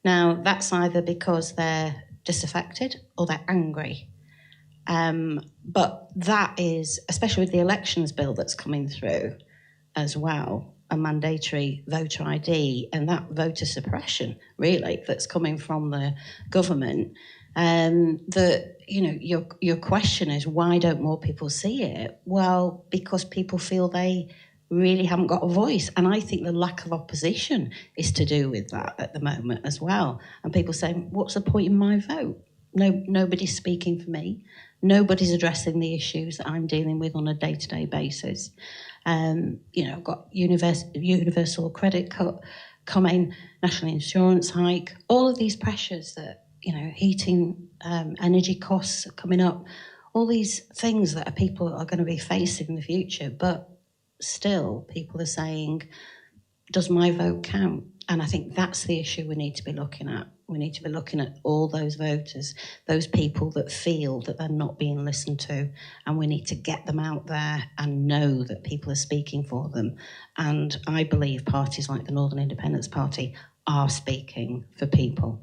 Now, that's either because they're disaffected or they're angry. But that is, especially with the elections bill that's coming through as well, a mandatory voter ID and that voter suppression, really, that's coming from the government. Your question is, why don't more people see it? Well, because people feel they really haven't got a voice. And I think the lack of opposition is to do with that at the moment as well. And people saying, what's the point in my vote? Nobody's speaking for me. Nobody's addressing the issues that I'm dealing with on a day-to-day basis. I've got universal credit cut coming, national insurance hike, all of these pressures that, heating, energy costs are coming up, all these things that people are going to be facing in the future. But still, people are saying, does my vote count? And I think that's the issue we need to be looking at. We need to be looking at all those voters, those people that feel that they're not being listened to, and we need to get them out there and know that people are speaking for them. And I believe parties like the Northern Independence Party are speaking for people.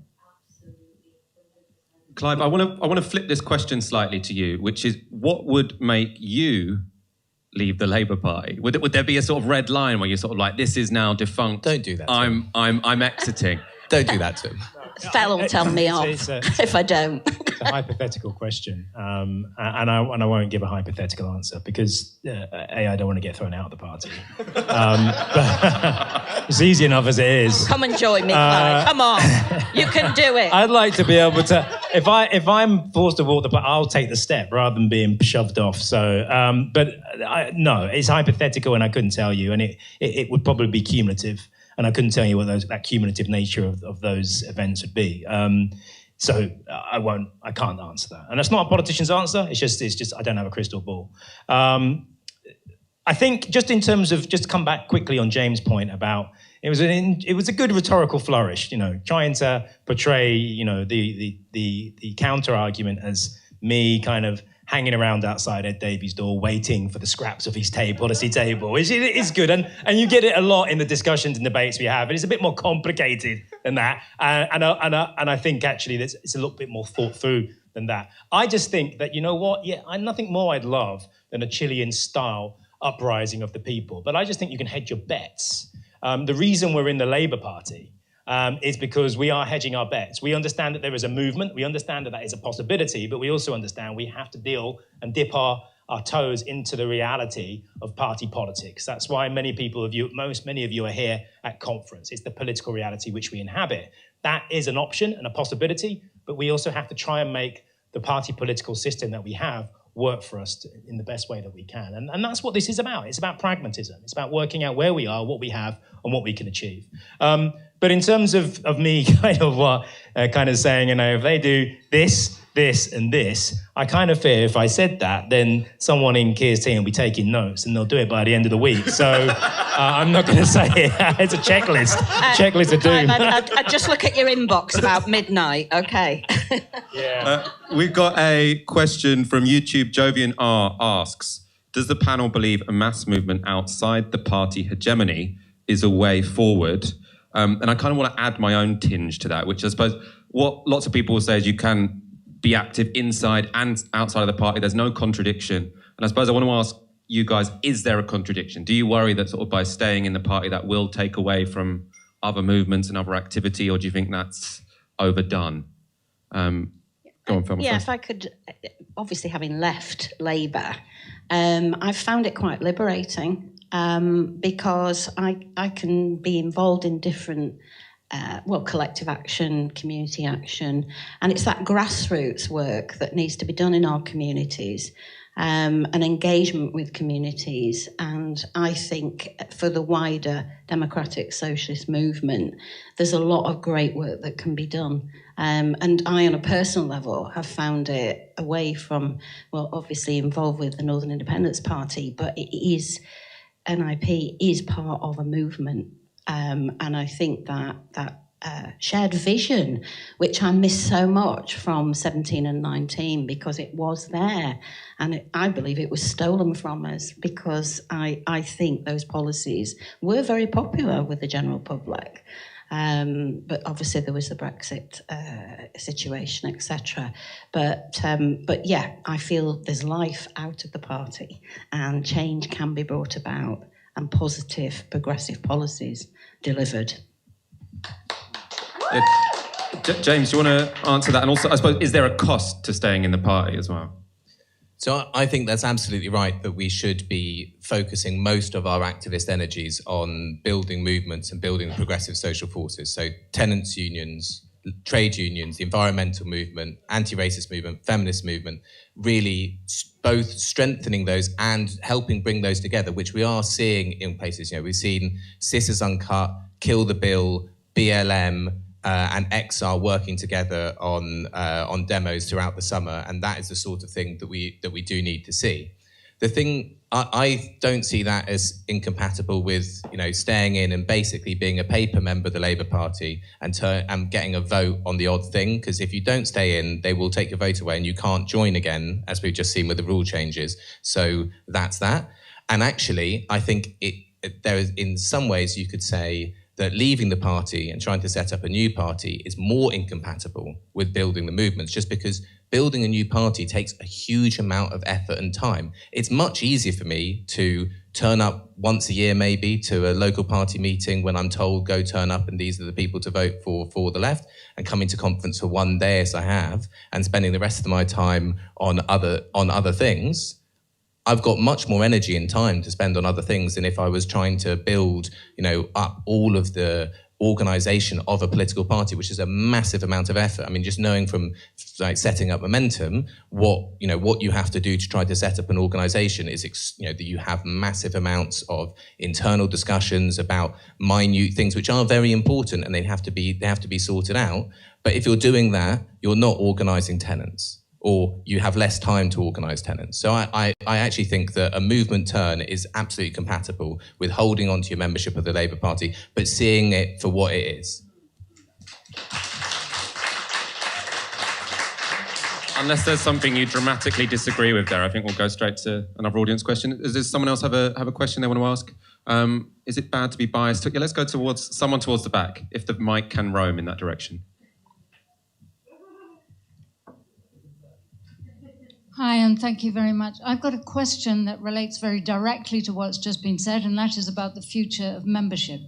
Clive, I want to flip this question slightly to you, which is, what would make you leave the Labour Party? Would there be a sort of red line where you're sort of like, this is now defunct? Don't do that. I'm exiting. Don't do that to him. Fel will tell me off if I don't. It's a hypothetical question, and I won't give a hypothetical answer because I don't want to get thrown out of the party. But it's easy enough as it is. Come and join me, Clive. Come on, you can do it. I'd like to be able to. If I'm forced to walk the party, I'll take the step rather than being shoved off. So, no, it's hypothetical, and I couldn't tell you, and it would probably be cumulative. And I couldn't tell you what that cumulative nature of those events would be. So I can't answer that. And that's not a politician's answer. It's just I don't have a crystal ball. I think just in terms of, just to come back quickly on James' point about, it was a good rhetorical flourish, trying to portray, the counter argument as me kind of hanging around outside Ed Davies' door, waiting for the scraps of his policy table. It's good, and you get it a lot in the discussions and debates we have, and it's a bit more complicated than that. And I think actually it's a little bit more thought through than that. I just think that, nothing more I'd love than a Chilean-style uprising of the people. But I just think you can hedge your bets. The reason we're in the Labour Party is because we are hedging our bets. We understand that there is a movement. We understand that is a possibility, but we also understand we have to deal and dip our toes into the reality of party politics. That's why many of you are here at conference. It's the political reality which we inhabit. That is an option and a possibility, but we also have to try and make the party political system that we have work for us in the best way that we can. And that's what this is about. It's about pragmatism. It's about working out where we are, what we have, and what we can achieve. But in terms of me kind of saying, if they do this, and this, I kind of fear if I said that, then someone in Keir's team will be taking notes and they'll do it by the end of the week. So I'm not going to say it. It's a checklist. Checklist of doom. I just look at your inbox about midnight, okay. Yeah. We've got a question from YouTube. Jovian R asks, does the panel believe a mass movement outside the party hegemony is a way forward? And I kind of want to add my own tinge to that, which I suppose what lots of people will say is you can be active inside and outside of the party. There's no contradiction. And I suppose I want to ask you guys, is there a contradiction? Do you worry that sort of by staying in the party that will take away from other movements and other activity, or do you think that's overdone? Go on, Thelma. Yeah, if I could, obviously having left Labour, I've found it quite liberating. Because I can be involved in different, collective action, community action, and it's that grassroots work that needs to be done in our communities, an engagement with communities, and I think for the wider democratic socialist movement, there's a lot of great work that can be done. And I, on a personal level, have found it away from, obviously involved with the Northern Independence Party, but NIP is part of a movement, and I think that shared vision, which I miss so much from 17 and 19, because it was there, and I believe it was stolen from us, because I think those policies were very popular with the general public. But obviously there was the Brexit situation, etc. But yeah, I feel there's life out of the party, and change can be brought about, and positive, progressive policies delivered. James, do you want to answer that? And also, I suppose, is there a cost to staying in the party as well? So I think that's absolutely right, that we should be focusing most of our activist energies on building movements and building progressive social forces. So tenants' unions, trade unions, the environmental movement, anti-racist movement, feminist movement, really both strengthening those and helping bring those together, which we are seeing in places. We've seen Sisters Uncut, Kill the Bill, BLM, and XR working together on demos throughout the summer, and that is the sort of thing that we do need to see. The thing I don't see that as incompatible with staying in and basically being a paper member of the Labour Party and getting a vote on the odd thing, because if you don't stay in, they will take your vote away and you can't join again, as we've just seen with the rule changes. So that's that. And actually, I think there is, in some ways, you could say that leaving the party and trying to set up a new party is more incompatible with building the movements, just because building a new party takes a huge amount of effort and time. It's much easier for me to turn up once a year maybe to a local party meeting when I'm told go turn up and these are the people to vote for the left, and coming to conference for one day as I have and spending the rest of my time on other things. I've got much more energy and time to spend on other things than if I was trying to build, up all of the organisation of a political party, which is a massive amount of effort. I mean, just knowing from setting up Momentum, what you have to do to try to set up an organisation is, that you have massive amounts of internal discussions about minute things which are very important, and they have to be sorted out. But if you're doing that, you're not organising tenants, or you have less time to organise tenants. So I actually think that a movement turn is absolutely compatible with holding on to your membership of the Labour Party, but seeing it for what it is. Unless there's something you dramatically disagree with there, I think we'll go straight to another audience question. Does someone else have a question they want to ask? Is it bad to be biased? Yeah, let's go towards someone towards the back, if the mic can roam in that direction. Hi, and thank you very much. I've got a question that relates very directly to what's just been said, and that is about the future of membership.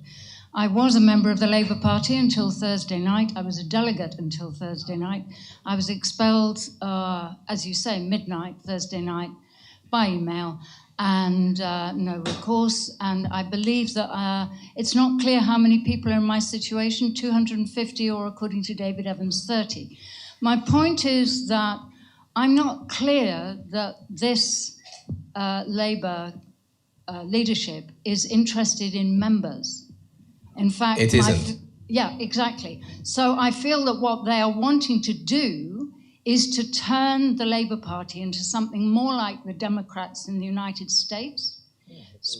I was a member of the Labour Party until Thursday night. I was a delegate until Thursday night. I was expelled, as you say, midnight Thursday night by email, and no recourse. And I believe that it's not clear how many people are in my situation, 250 or, according to David Evans, 30. My point is that I'm not clear that this Labour leadership is interested in members. In fact, it isn't. Yeah, exactly. So I feel that what they are wanting to do is to turn the Labour Party into something more like the Democrats in the United States,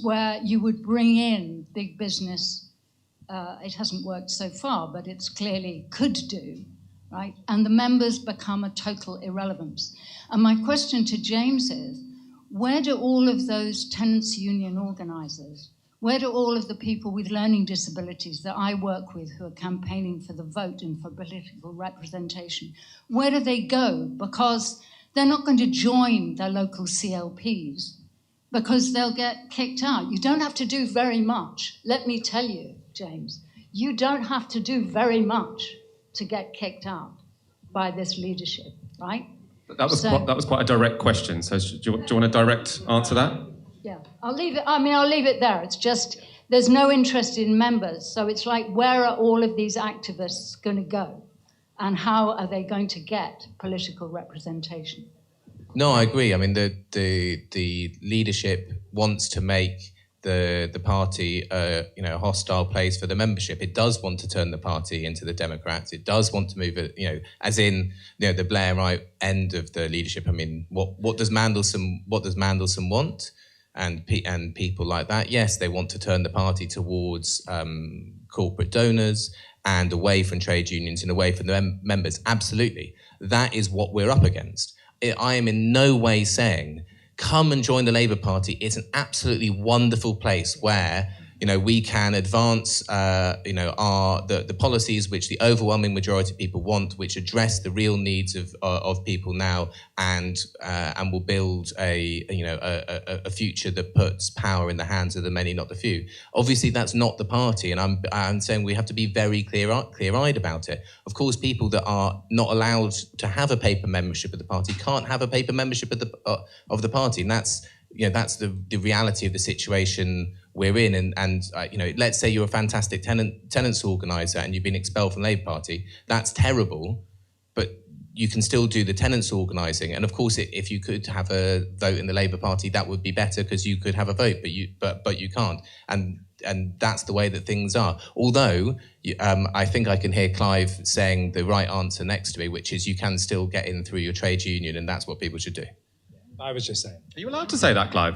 where you would bring in big business. It hasn't worked so far, but it's clearly could do. Right? And the members become a total irrelevance. And my question to James is, where do all of those tenants' union organisers, where do all of the people with learning disabilities that I work with who are campaigning for the vote and for political representation, where do they go? Because they're not going to join their local CLPs, because they'll get kicked out. You don't have to do very much. Let me tell you, James, you don't have to do very much to get kicked out by this leadership, right? That was quite a direct question. So do you want a direct answer to that? Yeah, I'll leave it there. It's just there's no interest in members. So it's like, where are all of these activists going to go? And how are they going to get political representation? No, I agree. I mean, the leadership wants to make the party a hostile place for the membership. It does want to turn the party into the Democrats. It does want to move it, as in the Blairite end of the leadership. I mean, what does Mandelson want? And people like that, yes, they want to turn the party towards corporate donors and away from trade unions and away from the members. Absolutely. That is what we're up against. I am in no way saying, come and join the Labour Party. It's an absolutely wonderful place where, we can advance, the policies which the overwhelming majority of people want, which address the real needs of people now, and will build a future that puts power in the hands of the many, not the few. Obviously, that's not the party, and I'm saying we have to be very clear-eyed about it. Of course, people that are not allowed to have a paper membership of the party can't have a paper membership of the party, and that's the reality of the situation we're in. And let's say you're a fantastic tenants organiser and you've been expelled from the Labour Party. That's terrible, but you can still do the tenants organising. And of course, if you could have a vote in the Labour Party, that would be better because you could have a vote, but you can't. And that's the way that things are. Although I think I can hear Clive saying the right answer next to me, which is you can still get in through your trade union, and that's what people should do. I was just saying. Are you allowed to say that, Clive?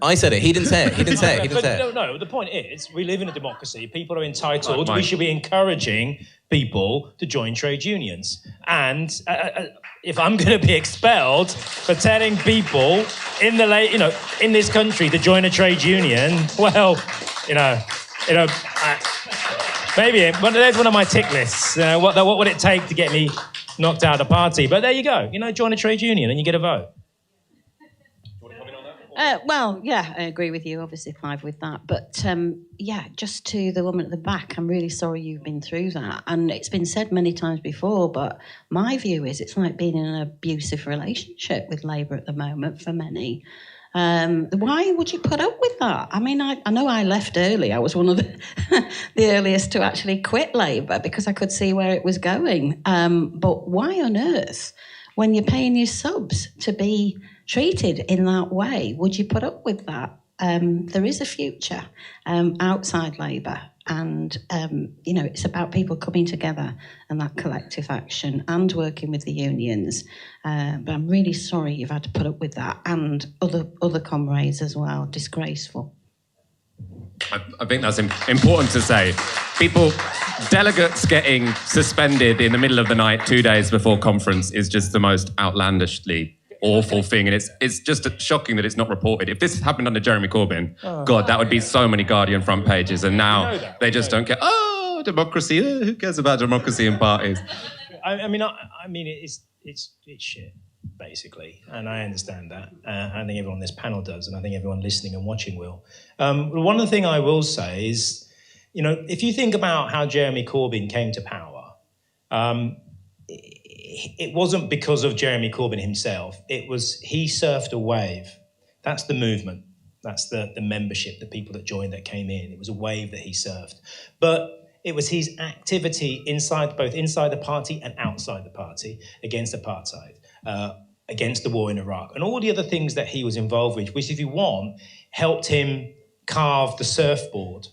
I said it. He didn't say it. No, the point is, we live in a democracy. People are entitled. We should be encouraging people to join trade unions. And if I'm going to be expelled for telling people in this country to join a trade union, well, Maybe there's one of my tick lists. What would it take to get me knocked out of the party? But there you go. Join a trade union and you get a vote. Well, yeah, I agree with you, obviously, Clive, with that. But, just to the woman at the back, I'm really sorry you've been through that. And it's been said many times before, but my view is it's like being in an abusive relationship with Labour at the moment for many. Why would you put up with that? I mean, I know I left early. I was one of the earliest to actually quit Labour because I could see where it was going. But why on earth, when you're paying your subs to be treated in that way, would you put up with that? There is a future outside Labour, and it's about people coming together and that collective action and working with the unions. But I'm really sorry you've had to put up with that, and other comrades as well. Disgraceful. I think that's important to say. Delegates getting suspended in the middle of the night 2 days before conference is just the most outlandishly awful thing, and it's just shocking that it's not reported. If this happened under Jeremy Corbyn, God, that would be so many Guardian front pages, and now they just don't care. Oh, democracy, who cares about democracy in parties? I mean, it's shit, basically, and I understand that. I think everyone on this panel does, and I think everyone listening and watching will. One of the things I will say is, if you think about how Jeremy Corbyn came to power, it wasn't because of Jeremy Corbyn himself. It was he surfed a wave. That's the movement. That's the membership, the people that joined, that came in. It was a wave that he surfed. But it was his activity both inside the party and outside the party against apartheid, against the war in Iraq, and all the other things that he was involved with, which, if you want, helped him carve the surfboard,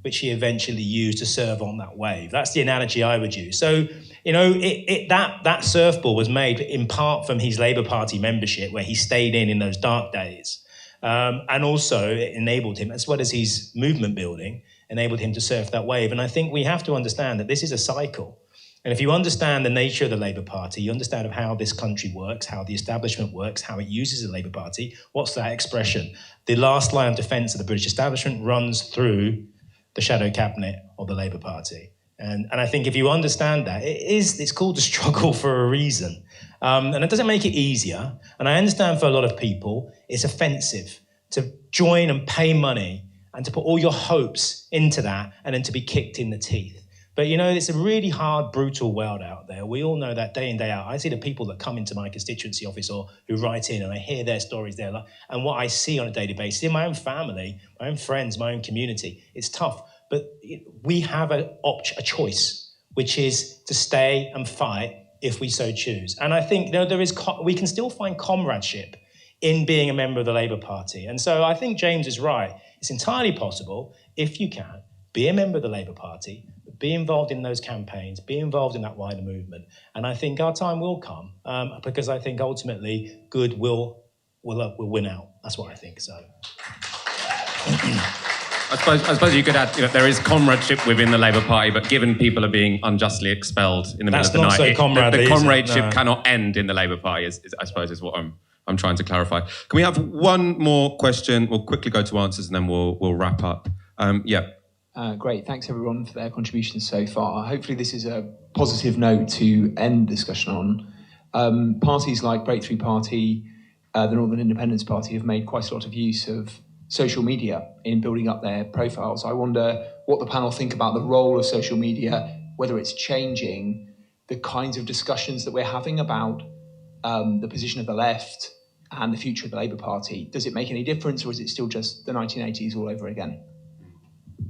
which he eventually used to surf on that wave. That's the analogy I would use. So, that surfboard was made in part from his Labour Party membership, where he stayed in those dark days. And also it enabled him, as well as his movement building, enabled him to surf that wave. And I think we have to understand that this is a cycle. And if you understand the nature of the Labour Party, you understand how this country works, how the establishment works, how it uses the Labour Party. What's that expression? The last line of defence of the British establishment runs through the shadow cabinet of the Labour Party. And I think if you understand that, it's called a struggle for a reason. And it doesn't make it easier. And I understand for a lot of people, it's offensive to join and pay money and to put all your hopes into that and then to be kicked in the teeth. But, it's a really hard, brutal world out there. We all know that day in, day out. I see the people that come into my constituency office or who write in, and I hear their stories there. And what I see on a daily basis in my own family, my own friends, my own community, it's tough. But we have a choice, which is to stay and fight if we so choose. And I think we can still find comradeship in being a member of the Labour Party. And so I think James is right. It's entirely possible, if you can, be a member of the Labour Party, be involved in those campaigns, be involved in that wider movement. And I think our time will come, because I think ultimately good will win out. That's what I think. So. I suppose you could add, there is comradeship within the Labour Party, but given people are being unjustly expelled in the middle of the night, the comradeship cannot end in the Labour Party, I suppose is what I'm trying to clarify. Can we have one more question? We'll quickly go to answers and then we'll wrap up. Great, thanks everyone for their contributions so far. Hopefully this is a positive note to end the discussion on. Parties like Breakthrough Party, the Northern Independence Party have made quite a lot of use of social media in building up their profiles. I wonder what the panel think about the role of social media, whether it's changing the kinds of discussions that we're having about the position of the left and the future of the Labour Party. Does it make any difference, or is it still just the 1980s all over again?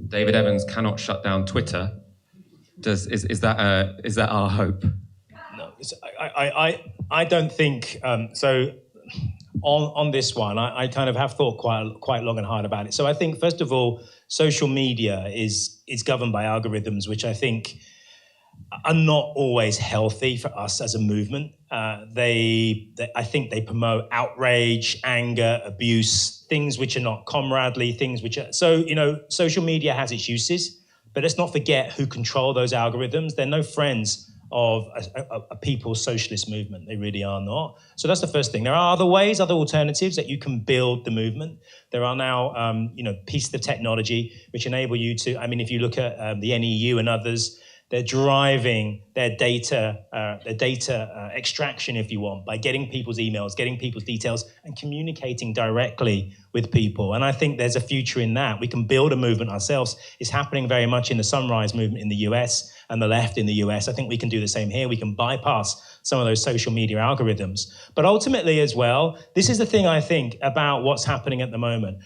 David Evans cannot shut down Twitter. Is that our hope? No, I don't think so. On this one, I kind of have thought quite long and hard about it. So I think, first of all, social media is governed by algorithms, which I think are not always healthy for us as a movement. I think they promote outrage, anger, abuse, things which are not comradely, things which are... So, social media has its uses, but let's not forget who control those algorithms. They're no friends of a people's socialist movement. They really are not. So that's the first thing. There are other ways, other alternatives that you can build the movement. There are now, pieces of technology which enable you to, if you look at the NEU and others, they're driving their data extraction, if you want, by getting people's emails, getting people's details, and communicating directly with people. And I think there's a future in that. We can build a movement ourselves. It's happening very much in the Sunrise movement in the US and the left in the US. I think we can do the same here. We can bypass some of those social media algorithms. But ultimately as well, this is the thing I think about what's happening at the moment.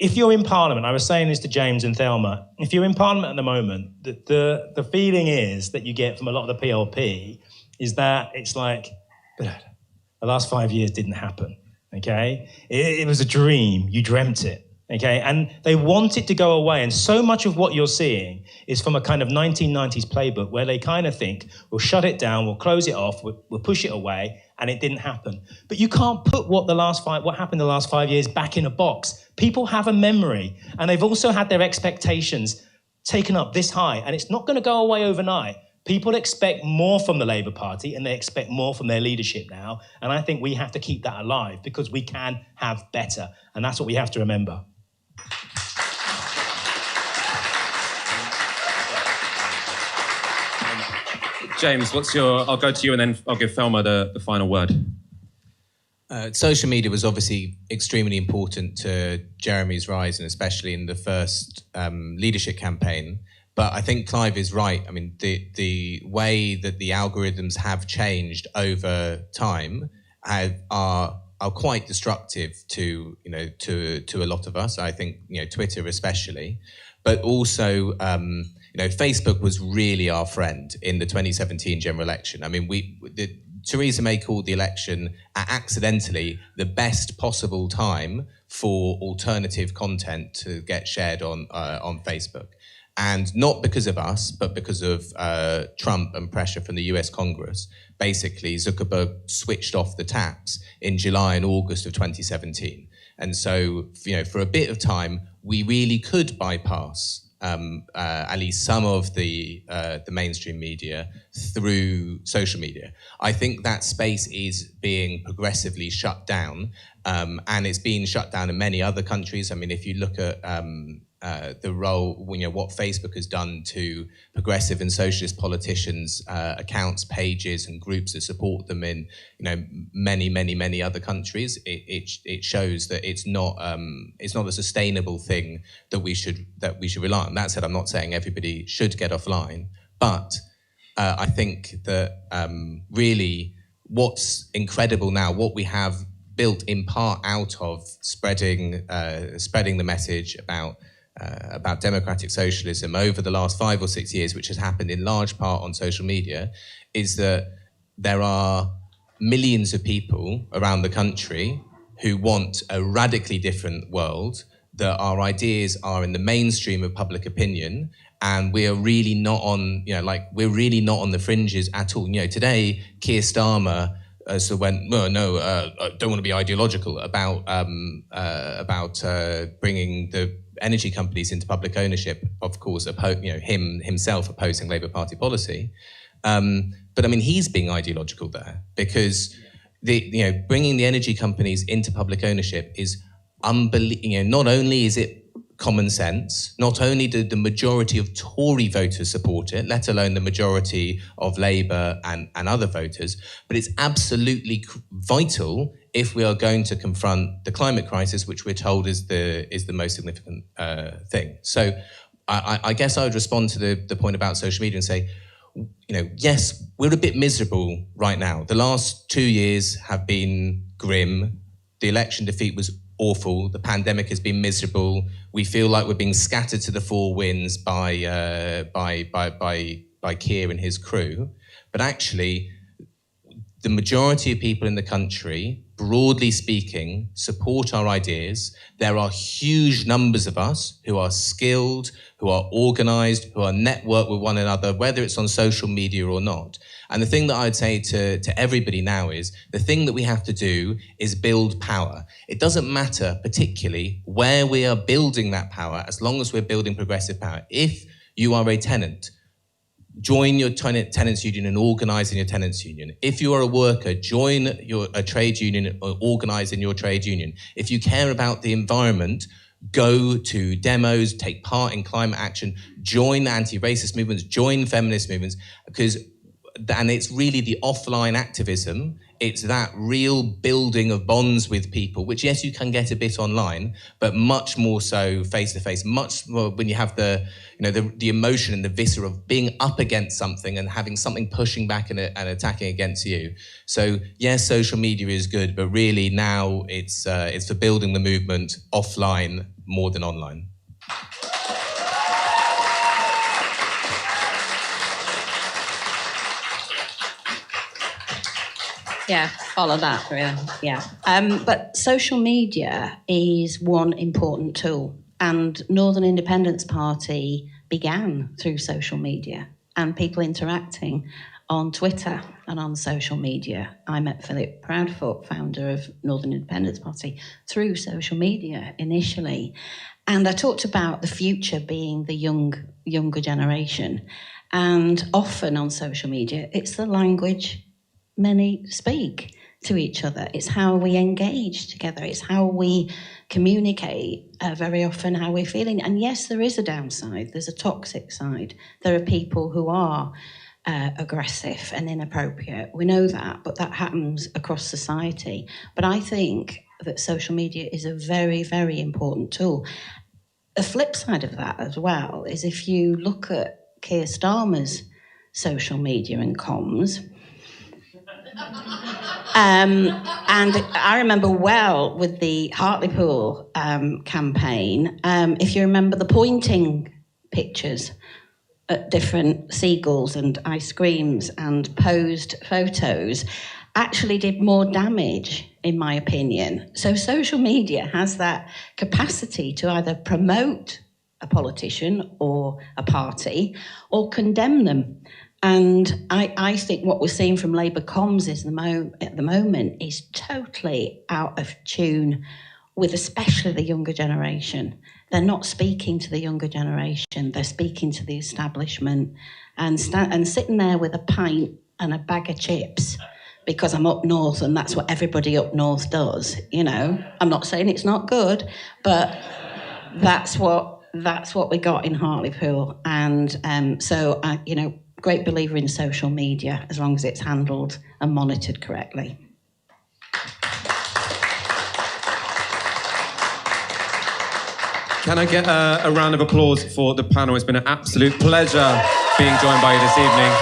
If you're in Parliament, I was saying this to James and Thelma, if you're in Parliament at the moment, the feeling is that you get from a lot of the PLP is that it's like, the last 5 years didn't happen, okay? It was a dream, you dreamt it, okay? And they want it to go away, and so much of what you're seeing is from a kind of 1990s playbook where they kind of think, we'll shut it down, we'll close it off, we'll push it away, and it didn't happen. But you can't put what happened the last 5 years back in a box. People have a memory, and they've also had their expectations taken up this high, and it's not going to go away overnight. People expect more from the Labour Party, and they expect more from their leadership now, and I think we have to keep that alive because we can have better, and that's what we have to remember. James, I'll go to you and then I'll give Thelma the final word. Social media was obviously extremely important to Jeremy's rise, and especially in the first leadership campaign. But I think Clive is right. I mean, the way that the algorithms have changed over time are quite destructive to a lot of us. I think Twitter especially, but also Facebook was really our friend in the 2017 general election. I mean, Theresa May called the election accidentally the best possible time for alternative content to get shared on Facebook. And not because of us, but because of Trump and pressure from the US Congress. Basically, Zuckerberg switched off the taps in July and August of 2017. And so, for a bit of time, we really could bypass at least some of the mainstream media through social media. I think that space is being progressively shut down, and it's being shut down in many other countries. I mean, if you look at the role, what Facebook has done to progressive and socialist politicians' accounts, pages, and groups that support them in many other countries, it shows that it's not a sustainable thing that we should rely on. That said, I'm not saying everybody should get offline, but I think that really what's incredible now, what we have built in part out of spreading the message about democratic socialism over the last 5 or 6 years, which has happened in large part on social media, is that there are millions of people around the country who want a radically different world, that our ideas are in the mainstream of public opinion, and we are really not on, we're really not on the fringes at all. Today, Keir Starmer went, I don't want to be ideological about bringing the energy companies into public ownership, of course, himself opposing Labour Party policy. But I mean, he's being ideological there because bringing the energy companies into public ownership is unbelievable. Not only is it common sense, not only do the majority of Tory voters support it, let alone the majority of Labour and other voters, but it's absolutely vital if we are going to confront the climate crisis, which we're told is the most significant thing. So I guess I would respond to the point about social media and say, yes, we're a bit miserable right now. The last 2 years have been grim. The election defeat was awful. The pandemic has been miserable. We feel like we're being scattered to the four winds by Keir and his crew. But actually, the majority of people in the country, broadly speaking, support our ideas. There are huge numbers of us who are skilled, who are organised, who are networked with one another, whether it's on social media or not. And the thing that I'd say to everybody now is, the thing that we have to do is build power. It doesn't matter particularly where we are building that power, as long as we're building progressive power. If you are a tenant, join your tenants union and organise in your tenants union. If you are a worker, join a trade union or organise in your trade union. If you care about the environment, go to demos, take part in climate action, join anti-racist movements, join feminist movements, and it's really the offline activism. It's that real building of bonds with people, which, yes, you can get a bit online, but much more so face-to-face, much more when you have the emotion and the viscera of being up against something and having something pushing back and attacking against you. So, yes, social media is good, but really now it's for building the movement offline more than online. Yeah, follow that, really. Yeah. But social media is one important tool, and Northern Independence Party began through social media and people interacting on Twitter and on social media. I met Philip Proudfoot, founder of Northern Independence Party, through social media initially. And I talked about the future being the younger generation. And often on social media, it's the language many speak to each other. It's how we engage together. It's how we communicate, very often how we're feeling. And yes, there is a downside. There's a toxic side. There are people who are aggressive and inappropriate. We know that, but that happens across society. But I think that social media is a very, very important tool. The flip side of that as well is if you look at Keir Starmer's social media and comms, and I remember well with the Hartlepool campaign, if you remember the pointing pictures at different seagulls and ice creams and posed photos actually did more damage, in my opinion. So social media has that capacity to either promote a politician or a party or condemn them. And I think what we're seeing from Labour comms at the moment is totally out of tune with especially the younger generation. They're not speaking to the younger generation. They're speaking to the establishment and sitting there with a pint and a bag of chips because I'm up north and that's what everybody up north does, you know. I'm not saying it's not good, but that's what we got in Hartlepool. And so, great believer in social media as long as it's handled and monitored correctly. Can I get a round of applause for the panel? It's been an absolute pleasure being joined by you this evening.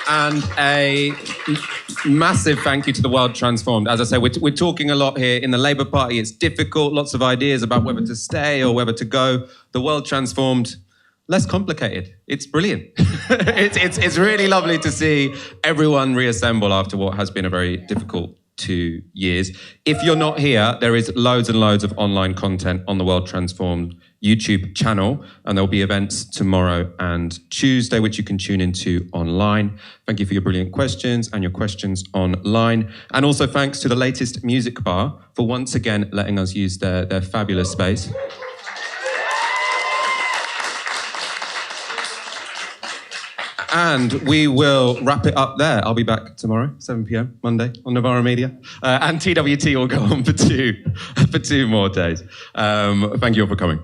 And a massive thank you to the World Transformed. As I say, we're talking a lot here in the Labour Party. It's difficult, lots of ideas about whether to stay or whether to go. The World Transformed, less complicated. It's brilliant. it's really lovely to see everyone reassemble after what has been a very difficult 2 years. If you're not here, there is loads and loads of online content on the World Transformed YouTube channel, and there'll be events tomorrow and Tuesday, which you can tune into online. Thank you for your brilliant questions and your questions online. And also thanks to the Latest Music Bar for once again letting us use their fabulous space. And we will wrap it up there. I'll be back tomorrow, 7 p.m, Monday, on Novara Media. And TWT will go on for two more days. Thank you all for coming.